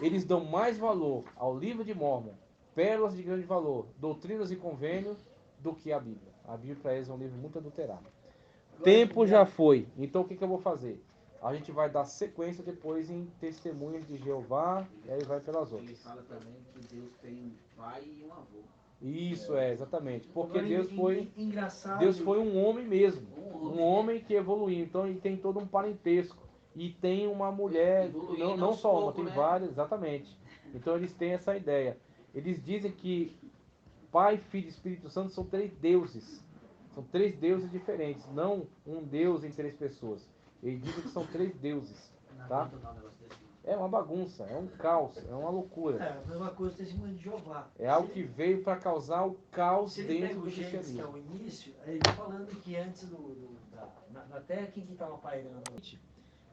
Eles dão mais valor ao livro de Mormon, pérolas de grande valor, doutrinas e convênios, do que a Bíblia. A Bíblia para eles é um livro muito adulterado. Tempo já foi, então o que eu vou fazer? A gente vai dar sequência depois em Testemunhas de Jeová, e aí vai pelas Ele outras. fala também que Deus tem um pai e um avô. Isso exatamente. Porque Agora, engraçado. Deus foi um homem mesmo. Um Um homem que evoluiu. Então ele tem todo um parentesco. E tem uma mulher, não aos só uma, poucos, tem né? várias, exatamente. Então eles têm essa ideia. Eles dizem que Pai, Filho e Espírito Santo são três deuses. São três deuses diferentes, não um Deus em três pessoas. Eles dizem que são três deuses. Não Tá? aguento não um negócio desse. É uma bagunça, é um caos, é uma loucura. É a mesma coisa que testemunho de Jeová. É algo que veio para causar o caos Se ele pega dentro do o Gênesis, que é cristianismo. o início, ele falando que antes na terra, quem que estava pairando?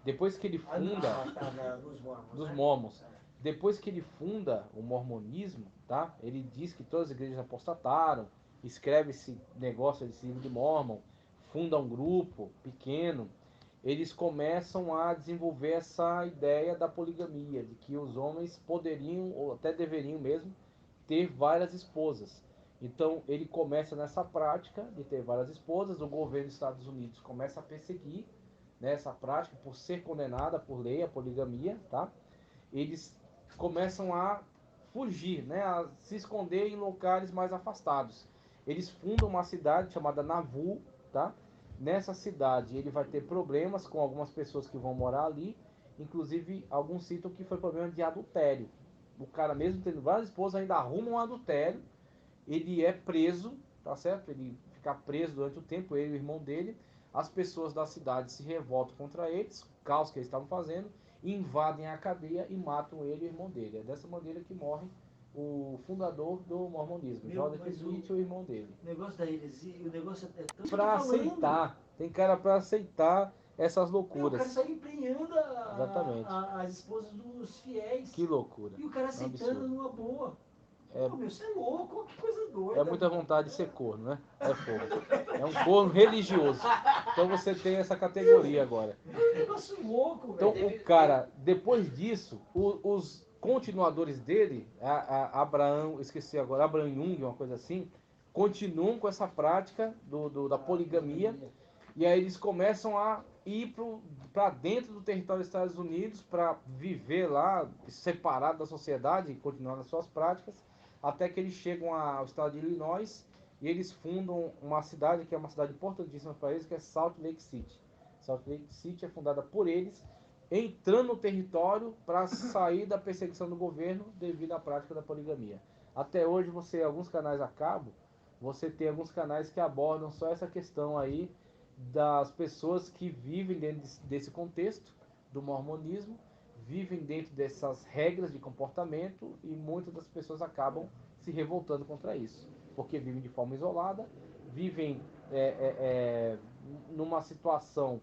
Depois que ele funda Nos Mormons. dos Né? Mormons, depois que ele funda o mormonismo, tá? Ele diz que todas as igrejas apostataram, escreve esse negócio desse livro de Mormon, funda um grupo pequeno, eles começam a desenvolver essa ideia da poligamia, de que os homens poderiam, ou até deveriam mesmo, ter várias esposas. Então ele começa nessa prática de ter várias esposas, o governo dos Estados Unidos começa a perseguir nessa prática por ser condenada por lei a poligamia, tá? Eles começam a fugir, né, a se esconder em locais mais afastados. Eles fundam uma cidade chamada Nauvoo, tá? Nessa cidade ele vai ter problemas com algumas pessoas que vão morar ali, inclusive alguns citam que foi problema de adultério. O cara mesmo tendo várias esposas ainda arruma um adultério, ele é preso, tá certo? Ele fica preso durante o tempo, ele e o irmão dele. As pessoas da cidade se revoltam contra eles, o caos que eles estavam fazendo, invadem a cadeia e matam ele e o irmão dele. É dessa maneira que morre o fundador do mormonismo, Joseph Smith, o irmão dele. O negócio da heresia, o negócio é tão... Para aceitar, tem cara para aceitar essas O loucuras. cara sai empenhando Exatamente. as esposas dos fiéis. Que loucura. E o cara É um aceitando absurdo. numa boa. É- Pô, meu, você é louco, que coisa doida. É muita vontade de ser corno, né? É fogo. É um corno religioso. Então você tem essa categoria agora. Que negócio louco, Então velho. o cara, depois disso, continuadores dele, Abraão, esqueci agora, Abraham Jung, uma coisa assim, continuam com essa prática da poligamia, e aí eles começam a ir para dentro do território dos Estados Unidos para viver lá, separado da sociedade e continuar nas suas práticas, até que eles chegam ao estado de Illinois e eles fundam uma cidade que é uma cidade importantíssima para eles, que é Salt Lake City. Salt Lake City é fundada por eles, entrando no território para sair da perseguição do governo devido à prática da poligamia. Até hoje, alguns canais a cabo, você tem alguns canais que abordam só essa questão aí das pessoas que vivem dentro desse contexto do mormonismo, vivem dentro dessas regras de comportamento e muitas das pessoas acabam se revoltando contra isso, porque vivem de forma isolada, vivem numa situação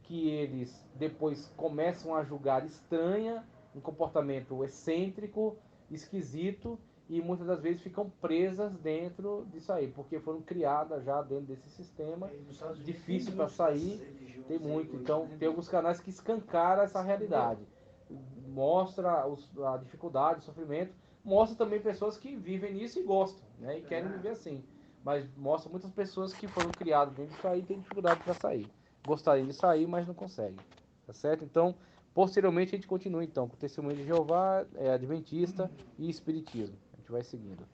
que eles depois começam a julgar estranha, um comportamento excêntrico, esquisito, e muitas das vezes ficam presas dentro disso aí, porque foram criadas já dentro desse sistema, difícil para sair, tem muito. Então, tem alguns canais que escancaram essa realidade, mostra a dificuldade, o sofrimento, mostra também pessoas que vivem nisso e gostam, né, e querem viver assim, mas mostra muitas pessoas que foram criadas dentro disso aí e têm dificuldade para sair. Gostariam de sair, mas não conseguem, tá certo? Então, posteriormente a gente continua então com o Testemunho de Jeová, Adventista e Espiritismo. A gente vai seguindo.